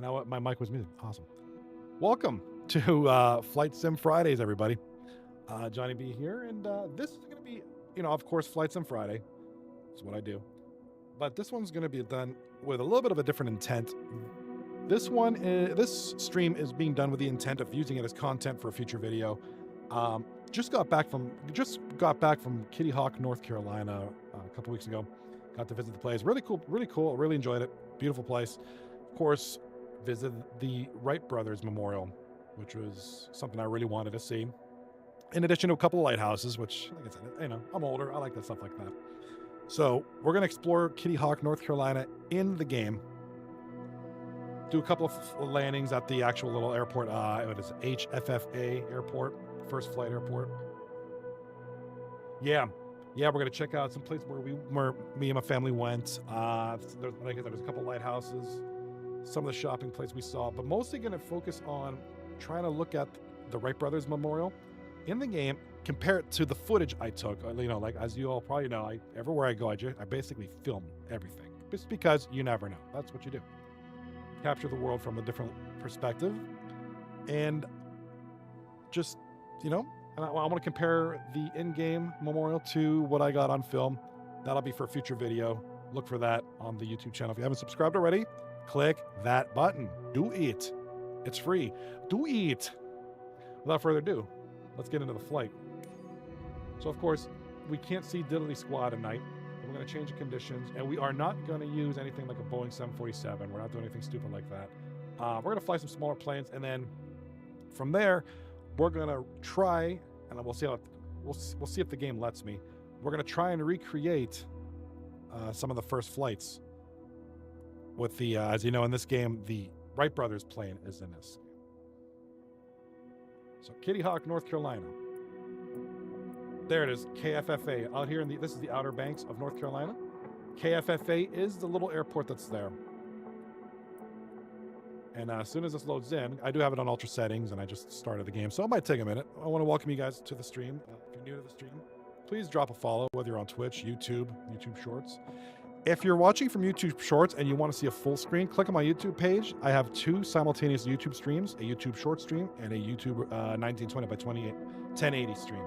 And my mic was muted. Awesome. Welcome to Flight Sim Fridays, everybody. Johnny B here, and this is going to be, of course, Flight Sim Friday. That's what I do. But this one's going to be done with a little bit of a different intent. This stream is being done with the intent of using it as content for a future video. Just got back from Kitty Hawk, North Carolina, a couple weeks ago. Got to visit the place. Really cool. Really enjoyed it. Beautiful place. Of course, visited the Wright Brothers Memorial, which was something I really wanted to see. In addition to a couple of lighthouses, which, like I said, I'm older. I like that stuff like that. So we're going to explore Kitty Hawk, North Carolina in the game. Do a couple of landings at the actual little airport. It is HFFA airport, first flight airport. Yeah, we're going to check out some place where me and my family went. There was a couple lighthouses, some of the shopping places we saw, but mostly going to focus on trying to look at the Wright Brothers Memorial in the game, compare it to the footage I took. Like as you all probably know, everywhere I go, I basically film everything, just because you never know. That's what you do. Capture the world from a different perspective, and just I want to compare the in-game memorial to what I got on film. That'll be for a future video. Look for that on the YouTube channel. If you haven't subscribed already, click that button. Do it. It's free. Do it. Without further ado, let's get into the flight. So, of course, we can't see Diddly Squad at night. We're going to change the conditions, and we are not going to use anything like a Boeing 747. We're not doing anything stupid like that. We're going to fly some smaller planes, and then from there, we're going to try, and we'll see if the game lets me. We're going to try and recreate some of the first flights with the, as you know, in this game, the Wright Brothers plane is in this. So Kitty Hawk, North Carolina. There it is, KFFA. Out here this is the Outer Banks of North Carolina. KFFA is the little airport that's there. And as soon as this loads in, I do have it on ultra settings, and I just started the game, so it might take a minute. I want to welcome you guys to the stream. If you're new to the stream, please drop a follow, whether you're on Twitch, YouTube Shorts. If you're watching from YouTube Shorts and you want to see a full screen, click on my YouTube page. I have two simultaneous YouTube streams, a YouTube Short stream and a YouTube 1920 by 1080 stream.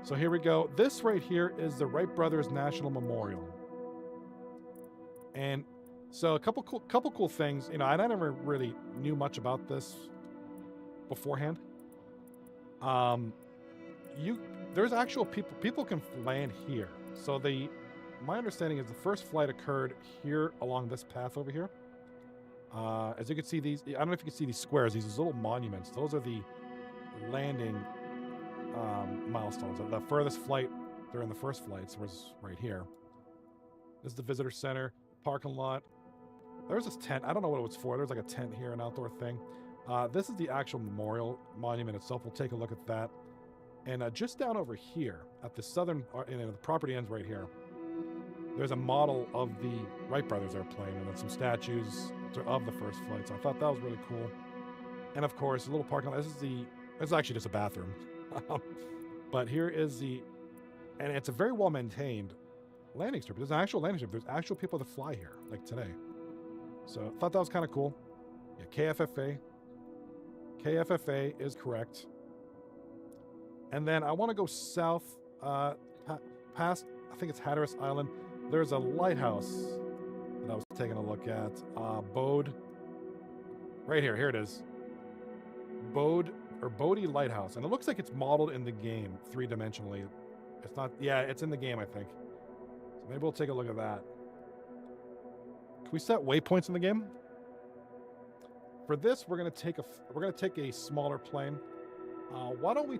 So here we go. This right here is the Wright Brothers National Memorial. And so a couple cool things. I never really knew much about this beforehand. There's actual people can land here. So my understanding is the first flight occurred here along this path over here. As you can see, I don't know if you can see these squares, these little monuments. Those are the landing milestones. The furthest flight during the first flights was right here. This is the visitor center, parking lot. There's this tent. I don't know what it was for. There's like a tent here, an outdoor thing. This is the actual memorial monument itself. We'll take a look at that. And just down over here at the southern, the property ends right here. There's a model of the Wright Brothers airplane, and then some statues of the first flight. So I thought that was really cool. And of course, a little parking lot. This is actually just a bathroom. But here is and it's a very well maintained landing strip. There's an actual landing strip. There's actual people that fly here, like today. So I thought that was kind of cool. Yeah, KFFA. KFFA is correct. And then I want to go south, past, I think it's Hatteras Island. There's a lighthouse that I was taking a look at. Bode. Right here. Here it is. Bodie Lighthouse. And it looks like it's modeled in the game, three-dimensionally. It's not, yeah, it's in the game, I think. So maybe we'll take a look at that. Can we set waypoints in the game? For this, we're gonna take a smaller plane. Why don't we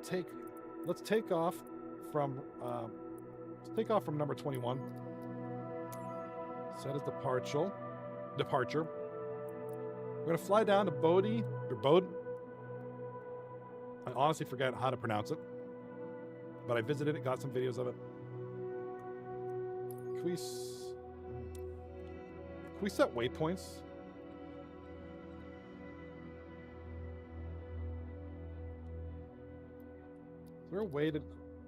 let's take off from number 21. Set as departure. We're gonna fly down to Bode. I honestly forget how to pronounce it, but I visited it, got some videos of it. Can we set waypoints? Is there a way to...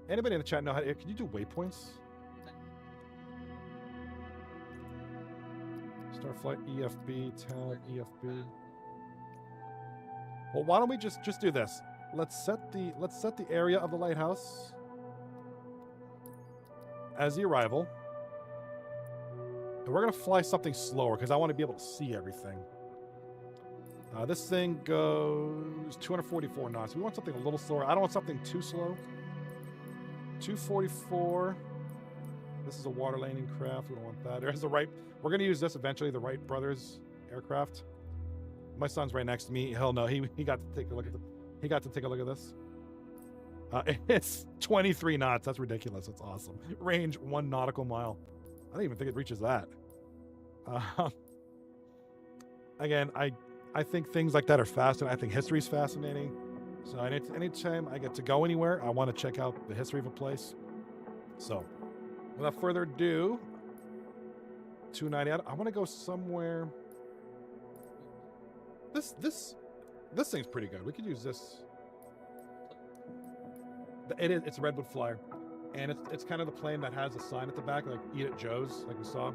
Anybody in the chat know how to... Can you do waypoints? Starflight EFB, town EFB. Well, why don't we just do this? Let's set the area of the lighthouse as the arrival. And we're gonna fly something slower because I want to be able to see everything. This thing goes 244 knots. We want something a little slower. I don't want something too slow. 244. This is a water landing craft. We don't want that. There's the Wright. We're gonna use this eventually. The Wright Brothers aircraft. My son's right next to me. Hell no, he got to take a look at this. It's 23 knots. That's ridiculous. It's awesome. Range 1 nautical mile. I don't even think it reaches that. Again, I think things like that are fascinating. I think history is fascinating. So anytime I get to go anywhere, I want to check out the history of a place. So, without further ado, 290. I want to go somewhere. This thing's pretty good. We could use this. It's a Redwood Flyer, and it's kind of the plane that has a sign at the back, like "Eat at Joe's," like we saw.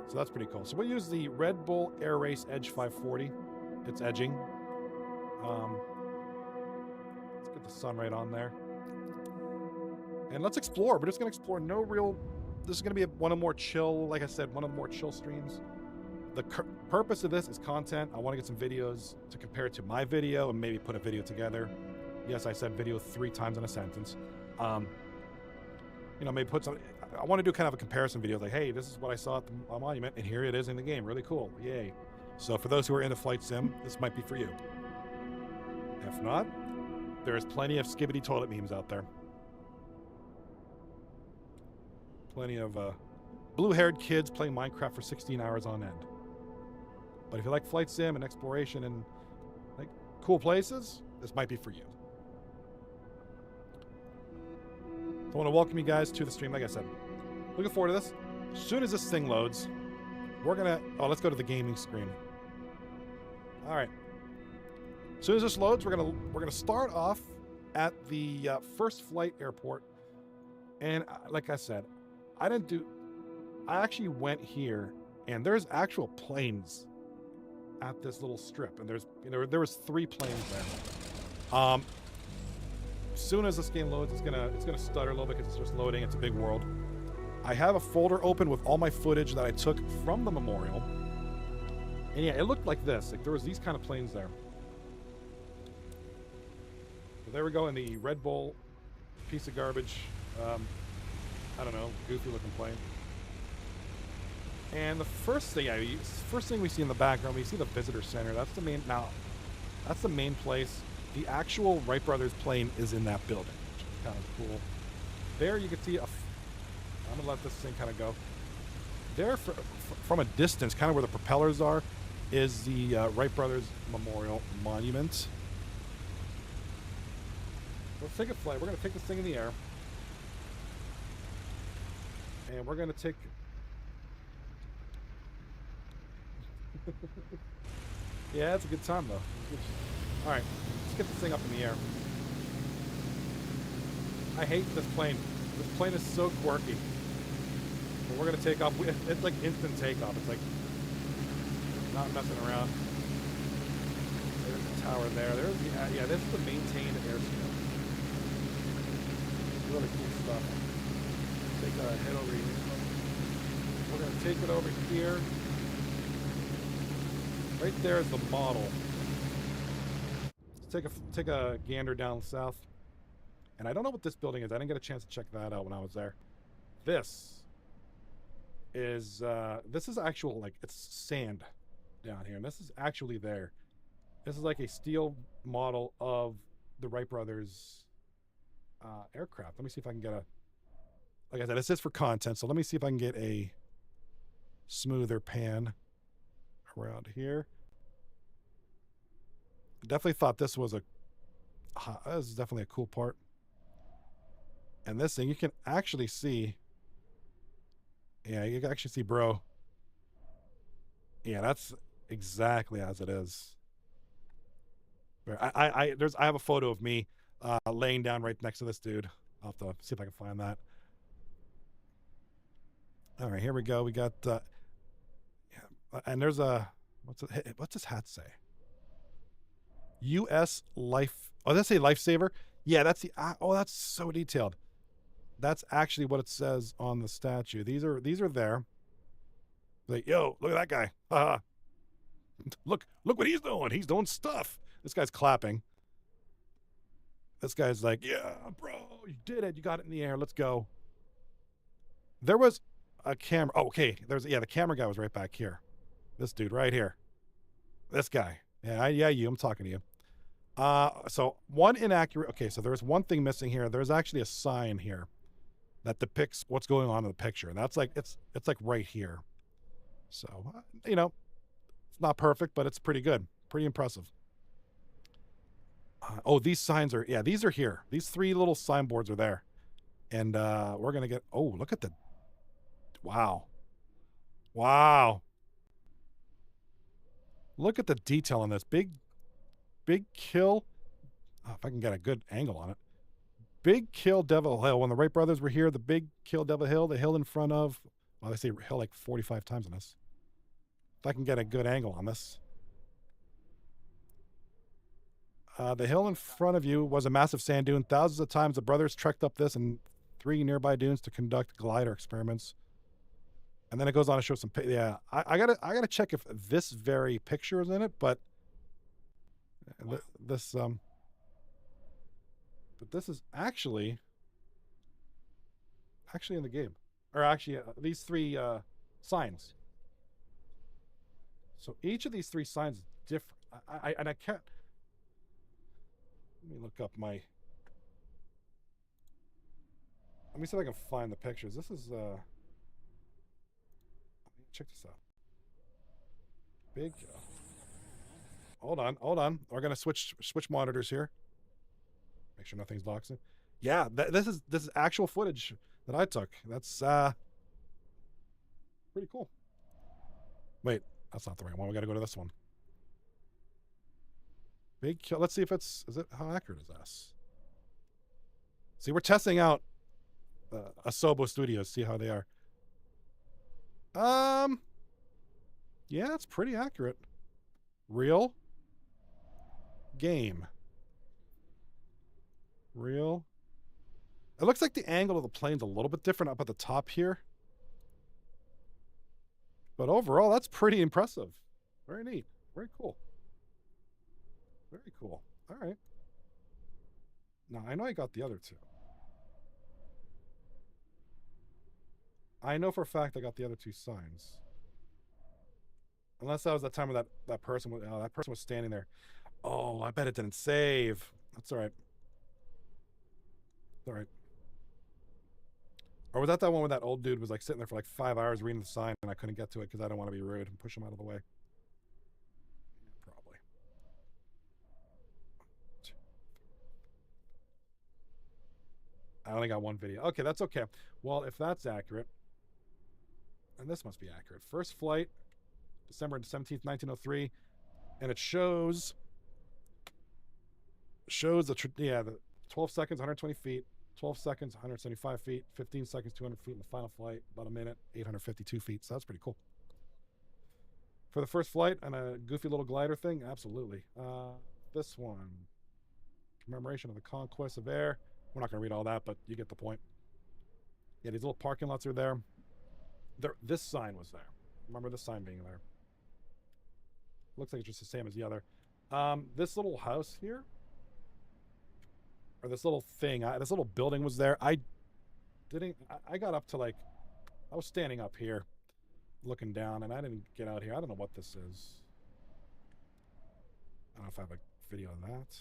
So that's pretty cool. So we'll use the Red Bull Air Race Edge 540. It's edging. Let's get the sun right on there, and let's explore. We're just gonna explore. No real. This is gonna be one of more chill. Like I said, one of the more chill streams. The purpose of this is content. I want to get some videos to compare it to my video and maybe put a video together. Yes, I said video 3 times in a sentence. You know, maybe put some. I want to do kind of a comparison video, like, hey, this is what I saw at the monument, and here it is in the game. Really cool. Yay. So for those who are into flight sim, this might be for you. If not, there's plenty of skibbity toilet memes out there. Plenty of blue-haired kids playing Minecraft for 16 hours on end. But if you like flight sim and exploration and like cool places, this might be for you. I want to welcome you guys to the stream. Like I said, looking forward to this. As soon as this thing loads, we're gonna. Oh, let's go to the gaming screen. All right. As soon as this loads, we're gonna start off at the first flight airport. And like I said, I actually went here, and there's actual planes at this little strip, and there was 3 planes there. As soon as this game loads, it's gonna stutter a little bit because it's just loading. It's a big world. I have a folder open with all my footage that I took from the memorial, and yeah, it looked like this. Like there was these kind of planes there. So there we go in the Red Bull piece of garbage. I don't know, goofy looking plane. And the first thing we see in the background, we see the visitor center. That's the main place. The actual Wright Brothers plane is in that building, which is kind of cool. There you can see I'm gonna let this thing kind of go. There, from a distance, kind of where the propellers are, is the Wright Brothers Memorial Monument. Let's take a flight. We're gonna take this thing in the air, and we're gonna take. Yeah, it's a good time though. All right, let's get this thing up in the air. I hate this plane. This plane is so quirky. But we're gonna take off. It's like instant takeoff. It's like not messing around. There's the tower there. Yeah. This is the maintained airstrip. Really cool stuff. Take a head over here. We're gonna take it over here. Right there is the model. Let's take a gander down south. And I don't know what this building is. I didn't get a chance to check that out when I was there. This is actual, like, it's sand down here. And this is actually there. This is like a steel model of the Wright Brothers aircraft. Let me see if I can get a, like I said, this is for content. So let me see if I can get a smoother pan around here. Definitely thought this was definitely a cool part. And this thing, you can actually see. Yeah, you can actually see, bro. Yeah, that's exactly as it is. I have a photo of me laying down right next to this dude. I'll have to see if I can find that. All right, here we go. We got And there's a what's this hat say? U.S. Life. Oh, does that say lifesaver? Yeah, that's the. Oh, that's so detailed. That's actually what it says on the statue. These are there. Like, yo, look at that guy. Look what he's doing. He's doing stuff. This guy's clapping. This guy's like, yeah, bro, you did it. You got it in the air. Let's go. There was a camera. Oh, okay. The camera guy was right back here. This dude right here. This guy. Yeah, you. I'm talking to you. So one inaccurate. Okay, so there's one thing missing here. There's actually a sign here that depicts what's going on in the picture. And that's like, it's like right here. So, it's not perfect, but it's pretty good. Pretty impressive. These signs are, these are here. These 3 little signboards are there. And we're going to get, look at the, wow. Look at the detail on this. Big kill. If I can get a good angle on it. Big kill Devil Hill. When the Wright brothers were here, the big kill Devil Hill, the hill in front of, well, they say hill like 45 times on this. If I can get a good angle on this. The hill in front of you was a massive sand dune. Thousands of times the brothers trekked up this and 3 nearby dunes to conduct glider experiments. And then it goes on to show some. Yeah, I gotta check if this very picture is in it, but this but this is actually in the game, or actually these 3 signs. So each of these 3 signs is different. I can't. Let me look up my. Let me see if I can find the pictures. This is check this out. Big. Hold on. We're gonna switch monitors here. Make sure nothing's doxing. Yeah, this is actual footage that I took. That's pretty cool. Wait, that's not the right one. We got to go to this one. Big kill. Let's see if is it how accurate is this? See, we're testing out Asobo Studios. See how they are. Yeah, it's pretty accurate. Real game. Real. It looks like the angle of the plane's a little bit different up at the top here. But overall, that's pretty impressive. Very neat. Very cool. Very cool. All right. Now, I know I got the other 2. I know for a fact I got the other 2 signs. Unless that was the time when that person was standing there. Oh, I bet it didn't save. That's all right. All right. Or was that one where that old dude was like sitting there for like 5 hours reading the sign and I couldn't get to it because I don't want to be rude and push him out of the way? Probably. I only got 1 video. Okay, that's okay. Well, if that's accurate, and this must be accurate. First flight, December 17th, 1903, and it shows the 12 seconds, 120 feet, 12 seconds, 175 feet, 15 seconds, 200 feet in the final flight, about a minute, 852 feet. So that's pretty cool. For the first flight and a goofy little glider thing, absolutely. This one, commemoration of the conquest of air. We're not going to read all that, but you get the point. Yeah, these little parking lots are there. This sign was there. Remember this sign being there. Looks like it's just the same as the other. This little house here, or this little thing, this little building was there. I got up to I was standing up here looking down and I didn't get out here. I don't know what this is. I don't know if I have a video of that.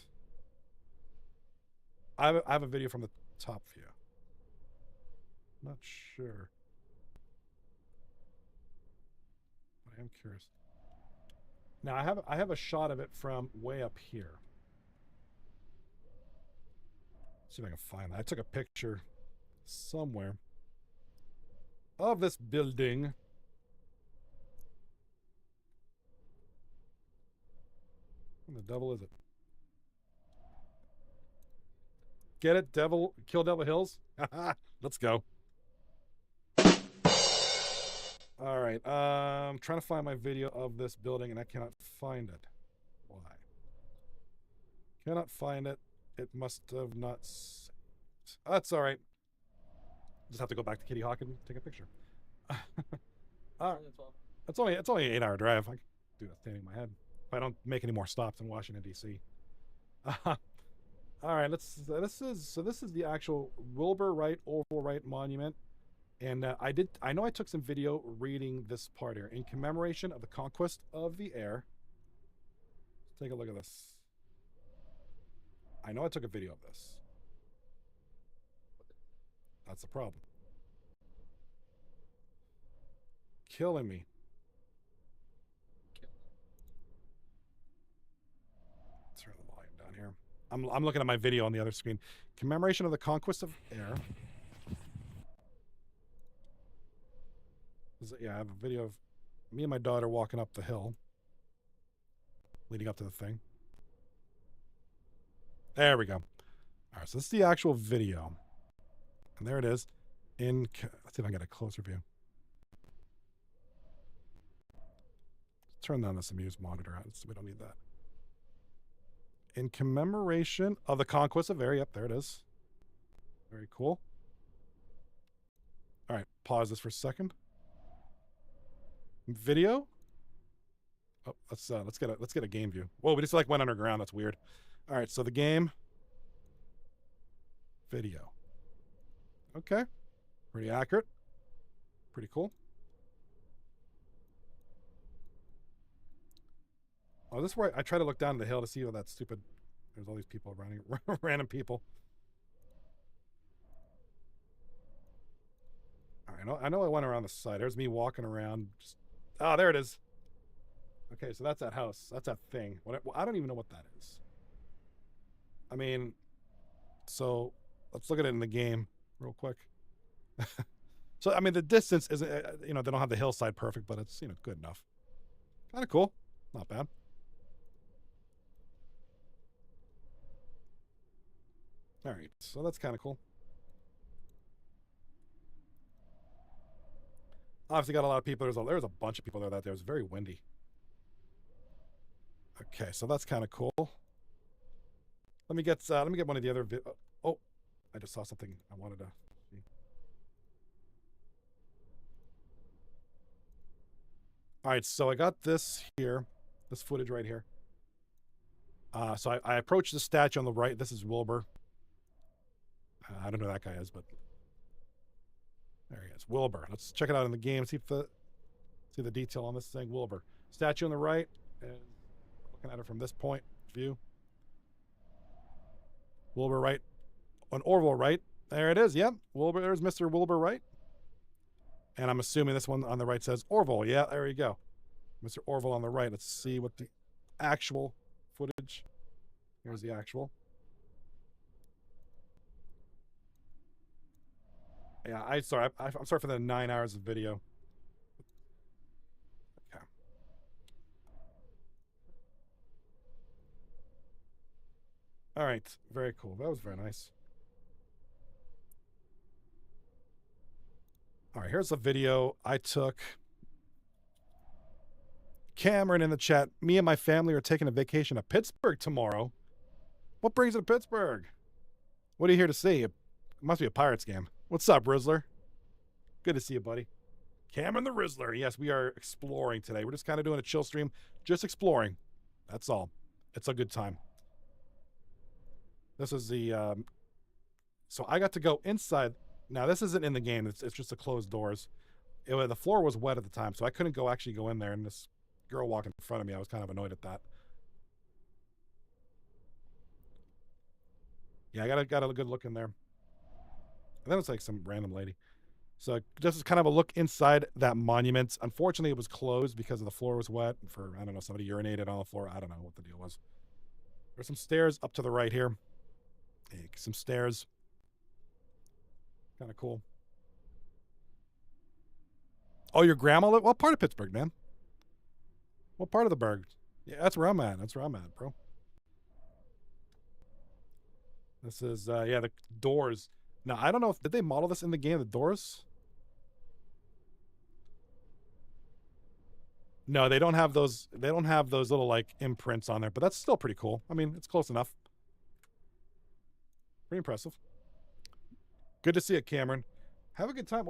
I have a video from the top view. Not sure. But I am curious. Now I have a shot of it from way up here. Let's see if I can find that. I took a picture somewhere of this building. What the devil is it? Get it? Kill Devil Hills? Let's go. All right. right. I'm trying to find my video of this building and I cannot find it. Why? Cannot find it. It must have not. That's all right. Just have to go back to Kitty Hawk and take a picture. It's only an 8-hour drive. I can do that standing in my head if I don't make any more stops in Washington D.C. All right, this is the actual Wilbur Wright Orville Wright Monument, and I know I took some video reading this part here in commemoration of the conquest of the air. Let's take a look at this. I know I took a video of this. That's the problem. Killing me. Turn the volume down here. I'm looking at my video on the other screen. Commemoration of the conquest of air. Yeah, I have a video of me and my daughter walking up the hill, leading up to the thing. There we go. All right, so this is the actual video. And there it is. Let's see if I can get a closer view. Turn down this Amuse monitor out. So we don't need that. In commemoration of the conquest of air. Yep, there it is. Very cool. All right, pause this for a second. Video. Oh, let's get a game view. Whoa, we just like went underground. That's weird. All right, so the game. Video. Okay. Pretty accurate. Pretty cool. Oh, this is where I try to look down the hill to see all that stupid. There's all these people running, random people. All right, I know I went around the side. There's me walking around. Oh, there it is. Okay, so that's that house. That's that thing. I don't even know what that is. I mean, so let's look at it in the game real quick. So, I mean, the distance isn't, they don't have the hillside perfect, but it's, good enough. Kind of cool. Not bad. All right, so that's kind of cool. Obviously got a lot of people. There's a bunch of people there that day. It was very windy. Okay, so that's kind of cool. Let me get one of the other oh, I just saw something I wanted to see. All right, so I got this here, this footage right here. So I approached the statue on the right. This is Wilbur. I don't know who that guy is, but there he is, Wilbur. Let's check it out in the game. See the detail on this thing. Wilbur, statue on the right, and looking at it from this point view. Wilbur Wright, on Orville Wright. There it is. Yep, Wilbur. There's Mr. Wilbur Wright. And I'm assuming this one on the right says Orville. Yeah, there you go, Mr. Orville on the right. Let's see what the actual footage. Here's the actual. Yeah, I'm sorry for the 9 hours of video. Okay. All right, very cool. That was very nice. All right, here's a video I took. Cameron in the chat. Me and my family are taking a vacation to Pittsburgh tomorrow. What brings you to Pittsburgh? What are you here to see? It must be a Pirates game. What's up, Rizzler? Good to see you, buddy. Cameron the Rizzler. Yes, we are exploring today. We're just kind of doing a chill stream, just exploring. That's all. It's a good time. This is the, so I got to go inside. Now, this isn't in the game. It's just the closed doors. The floor was wet at the time, so I couldn't actually go in there. And this girl walking in front of me, I was kind of annoyed at that. Yeah, I got a good look in there. And then it's like some random lady. So this is kind of a look inside that monument. Unfortunately, it was closed because the floor was wet. I don't know, somebody urinated on the floor. I don't know what the deal was. There's some stairs up to the right here. Some stairs. Kind of cool. Oh, your grandma lived? What part of Pittsburgh, man? What part of the burg? Yeah, that's where I'm at. That's where I'm at, bro. This is, yeah, the doors. Now, I don't know did they model this in the game, the doors? No, they don't have those. They don't have those little like imprints on there, but that's still pretty cool. I mean, it's close enough. Pretty impressive. Good to see it, Cameron. Have a good time.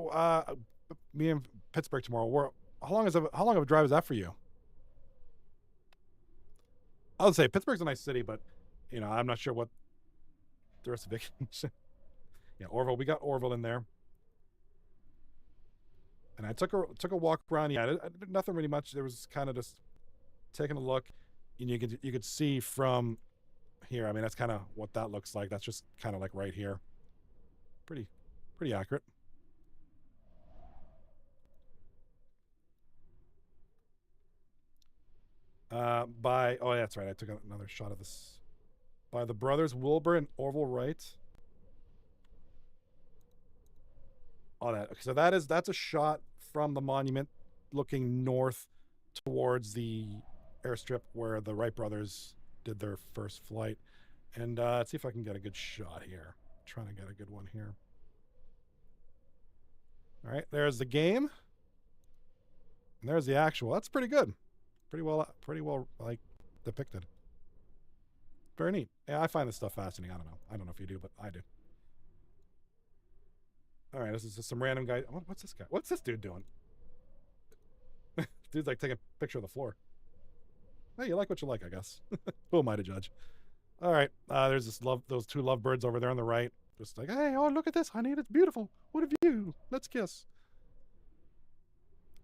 Me in Pittsburgh tomorrow. How long of a drive is that for you? I would say Pittsburgh's a nice city, but I'm not sure what the rest of the vacation. Yeah, Orville. We got Orville in there, and I took a walk around. Yeah, nothing really much. There was kind of just taking a look, and you could see from here. I mean, that's kind of what that looks like. That's just kind of like right here. Pretty accurate. Oh, that's right. I took another shot of this by the brothers Wilbur and Orville Wright. Oh, that's a shot from the monument looking north towards the airstrip where the Wright brothers did their first flight. And let's see if I can get a good shot here. Trying to get a good one here. All right, there's the game. And there's the actual. That's pretty good. Pretty well like depicted. Very neat. Yeah, I find this stuff fascinating. I don't know if you do, but I do. All right, this is just some random guy. What's this guy? What's this dude doing? Dude's like taking a picture of the floor. Hey, you like what you like, I guess. Who am I to judge? All right, there's those two lovebirds over there on the right. Just like, hey, oh, look at this, honey. It's beautiful. What a view. Let's kiss.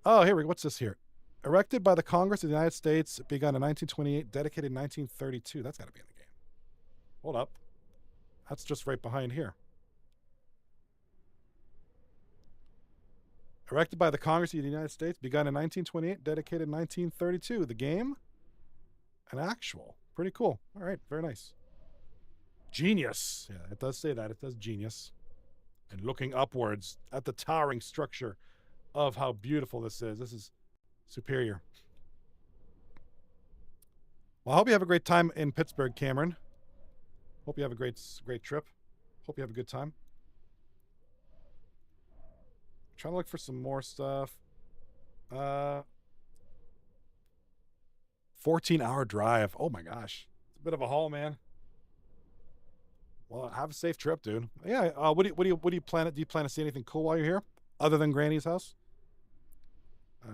Oh, here we go. What's this here? Erected by the Congress of the United States, begun in 1928, dedicated in 1932. That's got to be in the game. Hold up. That's just right behind here. Erected by the Congress of the United States, begun in 1928, dedicated in 1932. The game? An actual. Pretty cool. All right, very nice. Genius. Yeah, it does say that. It says genius. And looking upwards at the towering structure of how beautiful this is. This is superior. Well, I hope you have a great time in Pittsburgh, Cameron. Hope you have a great trip. Hope you have a good time. Trying to look for some more stuff. 14-hour drive. Oh my gosh. It's a bit of a haul, man. Well, have a safe trip, dude. Yeah. What do you plan? Do you plan to see anything cool while you're here, other than Granny's house?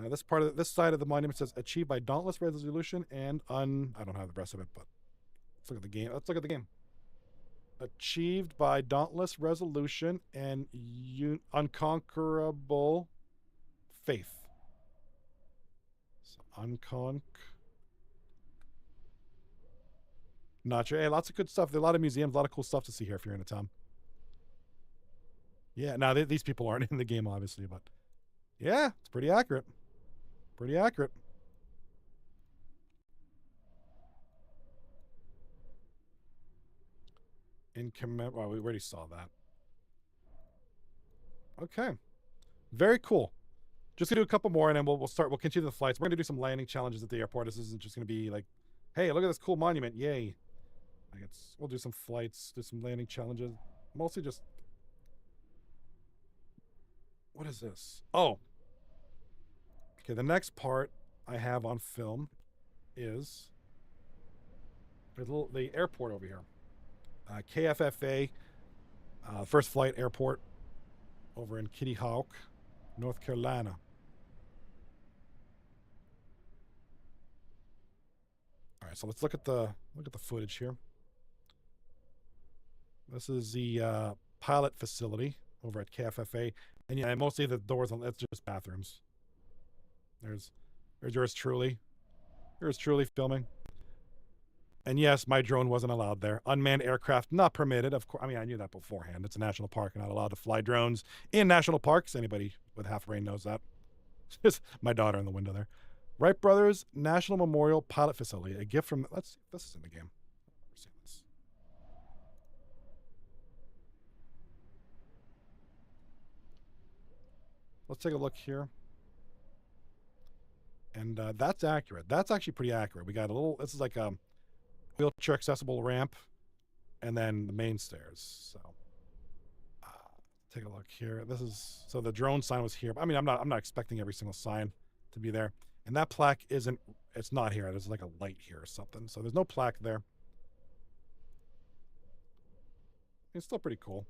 This side of the monument says achieved by dauntless resolution and I don't have the rest of it, but let's look at the game. Achieved by dauntless resolution and unconquerable faith. So not sure. Hey, lots of good stuff. There are a lot of museums, a lot of cool stuff to see here if you're in a town. Yeah, now these people aren't in the game, obviously, but yeah, it's pretty accurate. Pretty accurate. Well, we already saw that. Okay. Very cool. Just gonna do a couple more and then we'll continue the flights. We're gonna do some landing challenges at the airport. This isn't just gonna be like, hey, look at this cool monument. Yay. We'll do some flights, do some landing challenges. Mostly just, what is this? Oh. Okay, the next part I have on film is the airport over here. KFFA, first flight airport over in Kitty Hawk, North Carolina. All right, so let's look at the footage here. This is the pilot facility over at KFFA, and yeah, mostly the doors on that's just bathrooms. There's yours truly filming. And yes, my drone wasn't allowed there. Unmanned aircraft not permitted. Of course, I mean I knew that beforehand. It's a national park. You're not allowed to fly drones in national parks. Anybody with half brain knows that. Just my daughter in the window there. Wright Brothers National Memorial Pilot Facility. A gift from. Let's see if this is in the game. Let's take a look here. And that's accurate. That's actually pretty accurate. We got a little. This is like a wheelchair accessible ramp, and then the main stairs. So take a look here. This is so the drone sign was here. I mean, I'm not expecting every single sign to be there. And that plaque isn't, it's not here. There's like a light here or something. So there's no plaque there. It's still pretty cool.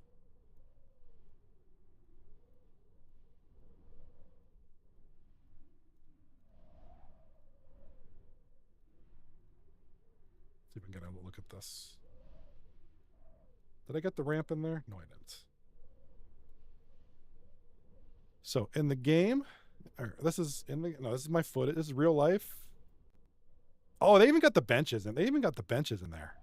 See if we can get a look at this. Did I get the ramp in there? No, I didn't. So in the game, this is in the, no, this is my footage. This is real life. Oh, they even got the benches in. They even got the benches in there.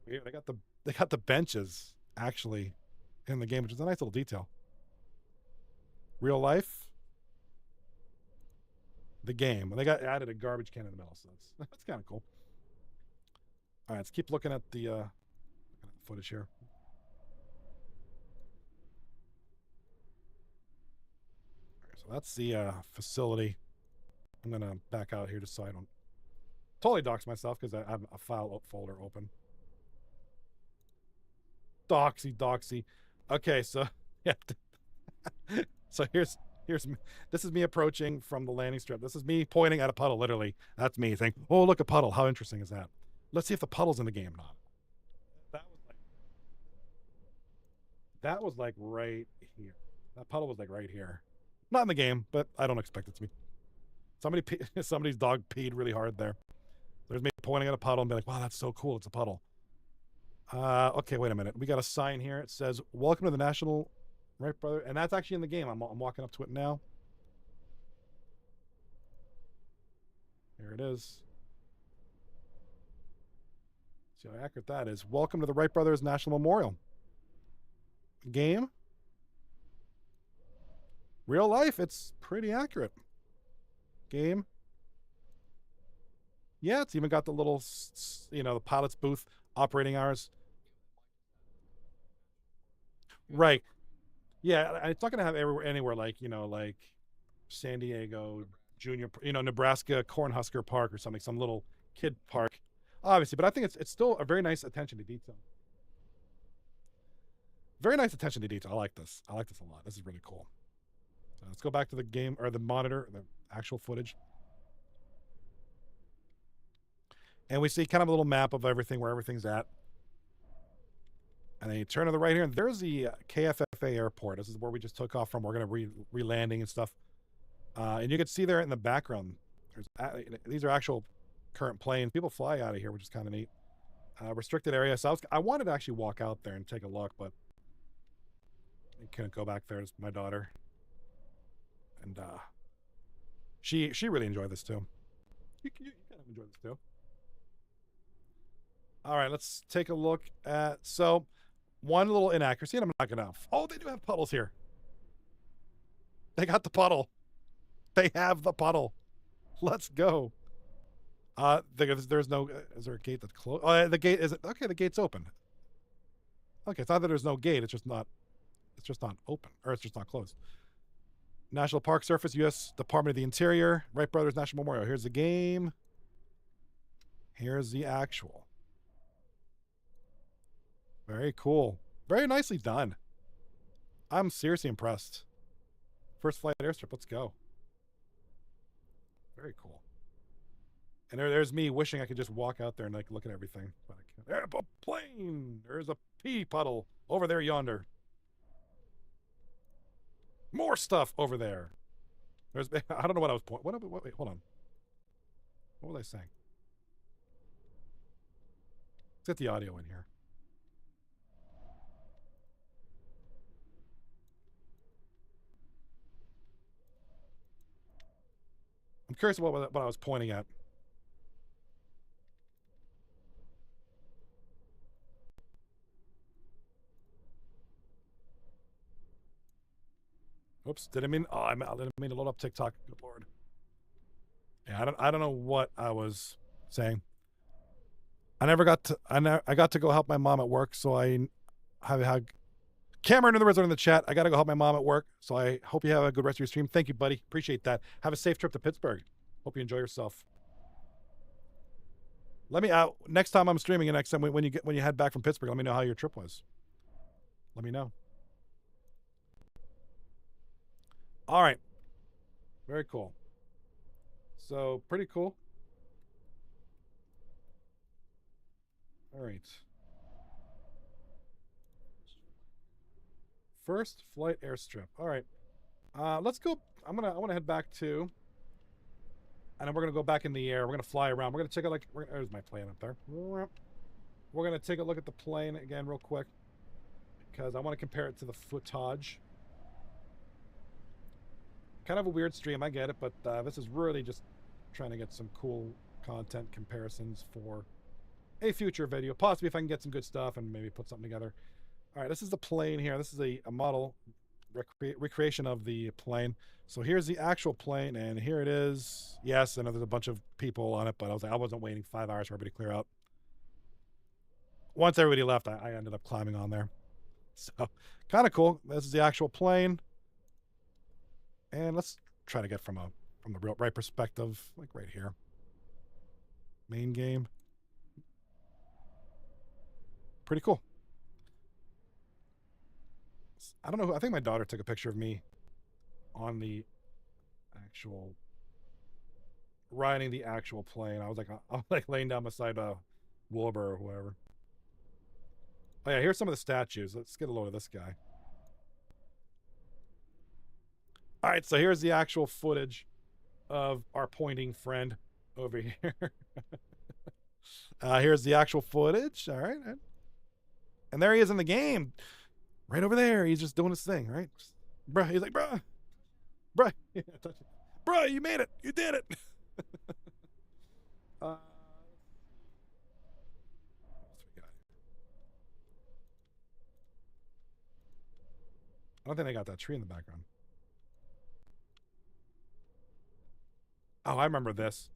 Yeah, they got the benches actually in the game, which is a nice little detail. Real life. The game. They got added a garbage can in the middle, so that's kind of cool. All right, let's keep looking at the footage here. So that's the facility. I'm gonna back out here just so I don't totally dox myself because I have a file folder open. Doxy. Okay, so yeah. So here's this is me approaching from the landing strip. This is me pointing at a puddle, literally. That's me saying, "Oh, look, a puddle. How interesting is that?" Let's see if the puddle's in the game or not. That was like right here. That puddle was like right here. Not in the game, but I don't expect it to be. Somebody's dog peed really hard there. There's me pointing at a puddle and be like, "Wow, that's so cool. It's a puddle." Okay, wait a minute. We got a sign here. It says, "Welcome to the National Wright Brothers," and that's actually in the game. I'm walking up to it now. Here it is. See how accurate that is. Welcome to the Wright Brothers National Memorial. Game. Real life, it's pretty accurate. Game. Yeah, it's even got the little, the pilot's booth, operating hours. Right. Yeah, it's not going to have anywhere like, like San Diego Junior, Nebraska Cornhusker Park or something, some little kid park, obviously. But I think it's still a very nice attention to detail. Very nice attention to detail. I like this. I like this a lot. This is really cool. So let's go back to the game, or the monitor, the actual footage. And we see kind of a little map of everything, where everything's at. And then you turn to the right here, and there's the KFFA airport. This is where we just took off from. We're going to re-landing and stuff. And you can see there in the background, these are actual current planes. People fly out of here, which is kind of neat. Restricted area. So I wanted to actually walk out there and take a look, but I couldn't go back there. It's my daughter. And she really enjoyed this too. You kind of enjoy this too. All right, let's take a look at, so one little inaccuracy, and I'm not gonna, oh, they do have puddles here. They got the puddle. They have the puddle. Let's go. There's no, is there a gate that's closed? Oh, the gate isn't, okay, the gate's open. Okay, it's not that there's no gate, it's just not open, or it's just not closed. National Park Surface, U.S. Department of the Interior, Wright Brothers National Memorial. Here's the game. Here's the actual. Very cool. Very nicely done. I'm seriously impressed. First flight airstrip. Let's go. Very cool. And there's me wishing I could just walk out there and like look at everything. But I can't. There's a plane. There's a pea puddle over there yonder. More stuff over there. There's, I don't know what I was pointing. Wait, hold on. What was I saying? Let's get the audio in here. I'm curious what I was pointing at. Oops, didn't mean. Oh, I didn't mean to load up TikTok. Good Lord. Yeah, I don't know what I was saying. I got to go help my mom at work, so I have Cameron in the Wizard in the chat. I got to go help my mom at work, so I hope you have a good rest of your stream. Thank you, buddy. Appreciate that. Have a safe trip to Pittsburgh. Hope you enjoy yourself. Let me out next time I'm streaming. And next time when you head back from Pittsburgh, let me know how your trip was. Let me know. All right. Very cool. So pretty cool. All right. First flight airstrip. All right. Let's go. I want to head back to, and then we're gonna go back in the air. We're gonna fly around. We're gonna check out there's my plane up there. We're gonna take a look at the plane again real quick because I want to compare it to the footage. Kind of a weird stream, I get it, but this is really just trying to get some cool content comparisons for a future video. Possibly if I can get some good stuff and maybe put something together. All right, this is the plane here. This is a model recreation of the plane. So here's the actual plane, and here it is. Yes, I know there's a bunch of people on it, but I wasn't waiting 5 hours for everybody to clear out. Once everybody left, I ended up climbing on there. So kind of cool. This is the actual plane, and let's try to get from the real right perspective, like right here. Main game. Pretty cool. I don't know. I think my daughter took a picture of me on the actual riding the actual plane. I was like laying down beside Wilbur or whoever. Oh yeah, here's some of the statues. Let's get a load of this guy. All right, so here's the actual footage of our pointing friend over here. Here's the actual footage. All right, and there he is in the game. Right over there, he's just doing his thing, right? Bruh, he's like, bruh, yeah, bruh, you made it, you did it. What else we got? I don't think they got that tree in the background. Oh, I remember this.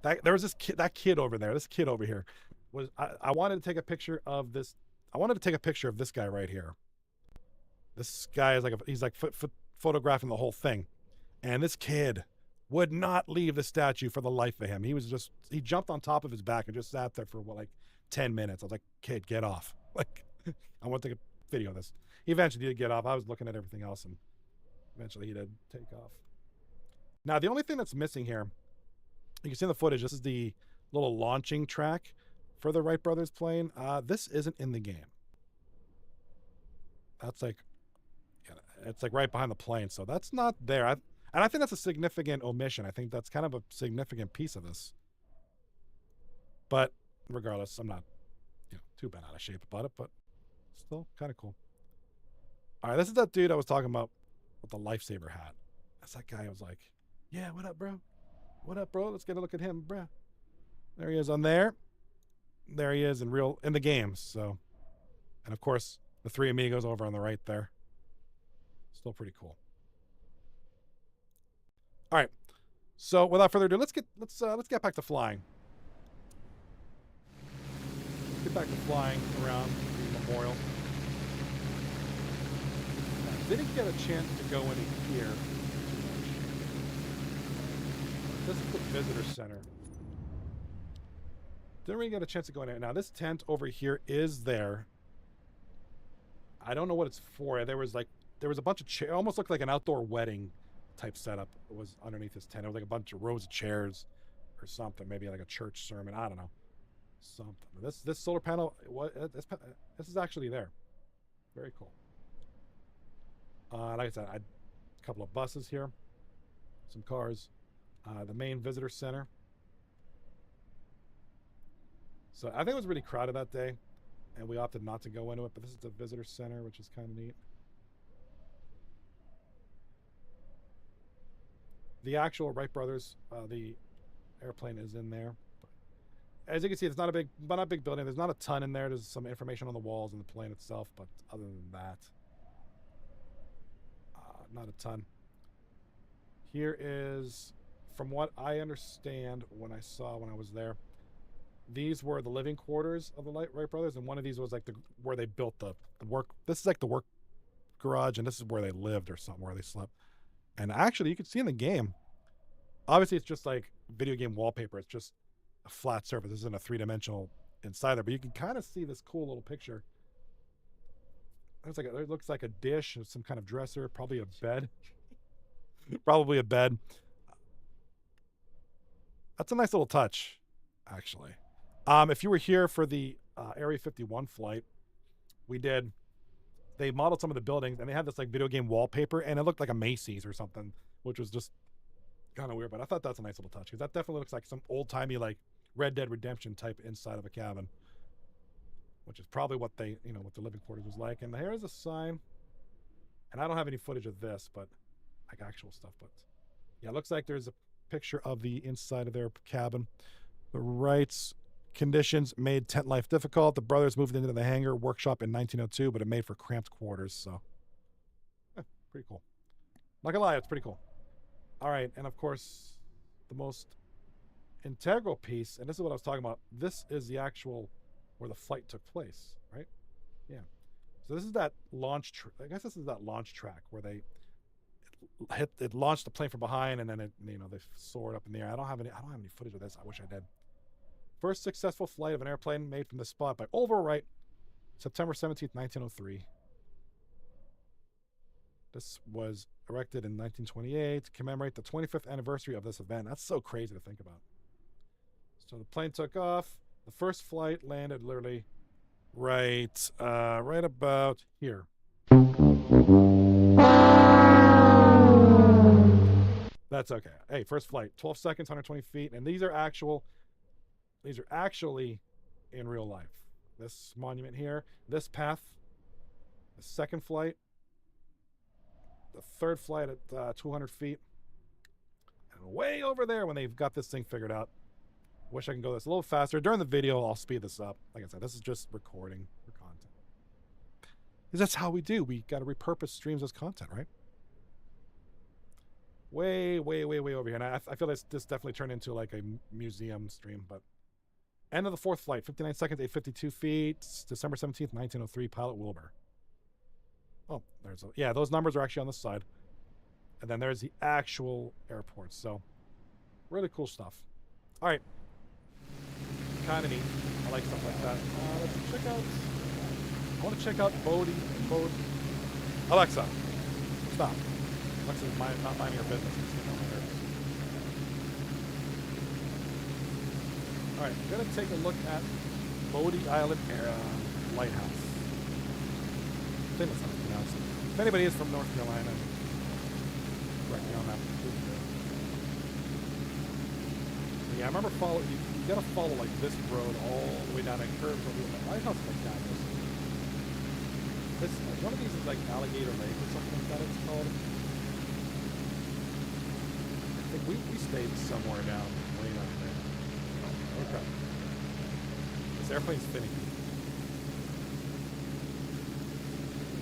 There was that kid over there. This kid over here was. I wanted to take a picture of this. I wanted to take a picture of this guy right here. This guy is he's photographing the whole thing, and this kid would not leave the statue for the life of him. He jumped on top of his back and just sat there for 10 minutes. I was like, kid, get off. Like, I want to take a video of this. He eventually did get off. I was looking at everything else, and eventually he did take off. Now, the only thing that's missing here, you can see in the footage, this is the little launching track for the Wright Brothers plane. This isn't in the game. That's it's like right behind the plane, so that's not there. And I think that's a significant omission. I think that's kind of a significant piece of this. But regardless, I'm not too bent out of shape about it, but still kind of cool. All right, this is that dude I was talking about with the lifesaver hat. That's that guy. I was like, yeah, what up, bro? What up, bro? Let's get a look at him, bro. There he is on there. There he is in the games. So, and of course, the three amigos over on the right there. Still pretty cool. All right. So without further ado, let's get back to flying. Let's get back to flying around the memorial. I didn't get a chance to go in here too much. This is the visitor center. Didn't really get a chance to go in there. Now this tent over here is there. I don't know what it's for. There was a bunch of chairs. Almost looked like an outdoor wedding type setup. It was underneath this tent. It was like a bunch of rows of chairs or something. Maybe like a church sermon. I don't know. Something. This solar panel. This is actually there. Very cool. Like I said, I had a couple of buses here, some cars, the main visitor center. So I think it was really crowded that day, and we opted not to go into it. But this is the visitor center, which is kind of neat. The actual Wright Brothers, the airplane is in there. As you can see, it's not a big building. There's not a ton in there. There's some information on the walls and the plane itself, but other than that, not a ton. Here is, from what I understand, when I was there, these were the living quarters of the Wright Brothers, and one of these was like where they built the work. This is like the work garage, and this is where they lived or something, where they slept. And actually, you can see in the game, obviously it's just like video game wallpaper. It's just a flat surface. This isn't a three-dimensional inside there, but you can kind of see this cool little picture. It looks like a dish, some kind of dresser, probably a bed. Probably a bed. That's a nice little touch, actually. If you were here for the Area 51 flight, they modeled some of the buildings, and they had this like video game wallpaper, and it looked like a Macy's or something, which was just kind of weird. But I thought that's a nice little touch, because that definitely looks like some old-timey like Red Dead Redemption type inside of a cabin, which is probably what they, what the living quarters was like. And here is a sign, and I don't have any footage of this, but like actual stuff. But yeah, it looks like there's a picture of the inside of their cabin. The Wrights conditions made tent life difficult. The brothers moved into the hangar workshop in 1902, but it made for cramped quarters. So pretty cool. Not gonna lie, it's pretty cool. All right, and of course, the most integral piece, and this is what I was talking about. This is the actual where the flight took place, right? Yeah. So this is that launch. I guess this is that launch track where they launched the plane from behind, and then they soared up in the air. I don't have any footage of this. I wish I did. First successful flight of an airplane made from this spot by Oliver Wright, September 17th, 1903. This was erected in 1928 to commemorate the 25th anniversary of this event. That's so crazy to think about. So the plane took off. The first flight landed literally right about here. That's okay. Hey, first flight, 12 seconds, 120 feet. And these are actually in real life. This monument here, this path, the second flight, the third flight at 200 feet. And way over there when they've got this thing figured out. Wish I can go this a little faster. During the video, I'll speed this up. Like I said, this is just recording for content. Because that's how we do. We got to repurpose streams as content, right? Way over here. And I feel this definitely turned into like a museum stream. But end of the fourth flight, 59 seconds, 852 feet, December 17th, 1903, pilot Wilbur. Oh, those numbers are actually on the side. And then there's the actual airport. So, really cool stuff. All right. Kind of neat. I like stuff like that. Let's check out. I want to check out Bodie. Alexa, stop. Alexa's not minding her business. All right, I'm going to take a look at Bodie Island Lighthouse. I think that's how it's pronounced. If anybody is from North Carolina, correct me on that. Yeah, I remember you gotta follow like this road all the way down and curves over the lighthouse like that. One of these is like Alligator Lake or something like that it's called. I think we stayed somewhere down way down there. Okay. This airplane's finicky.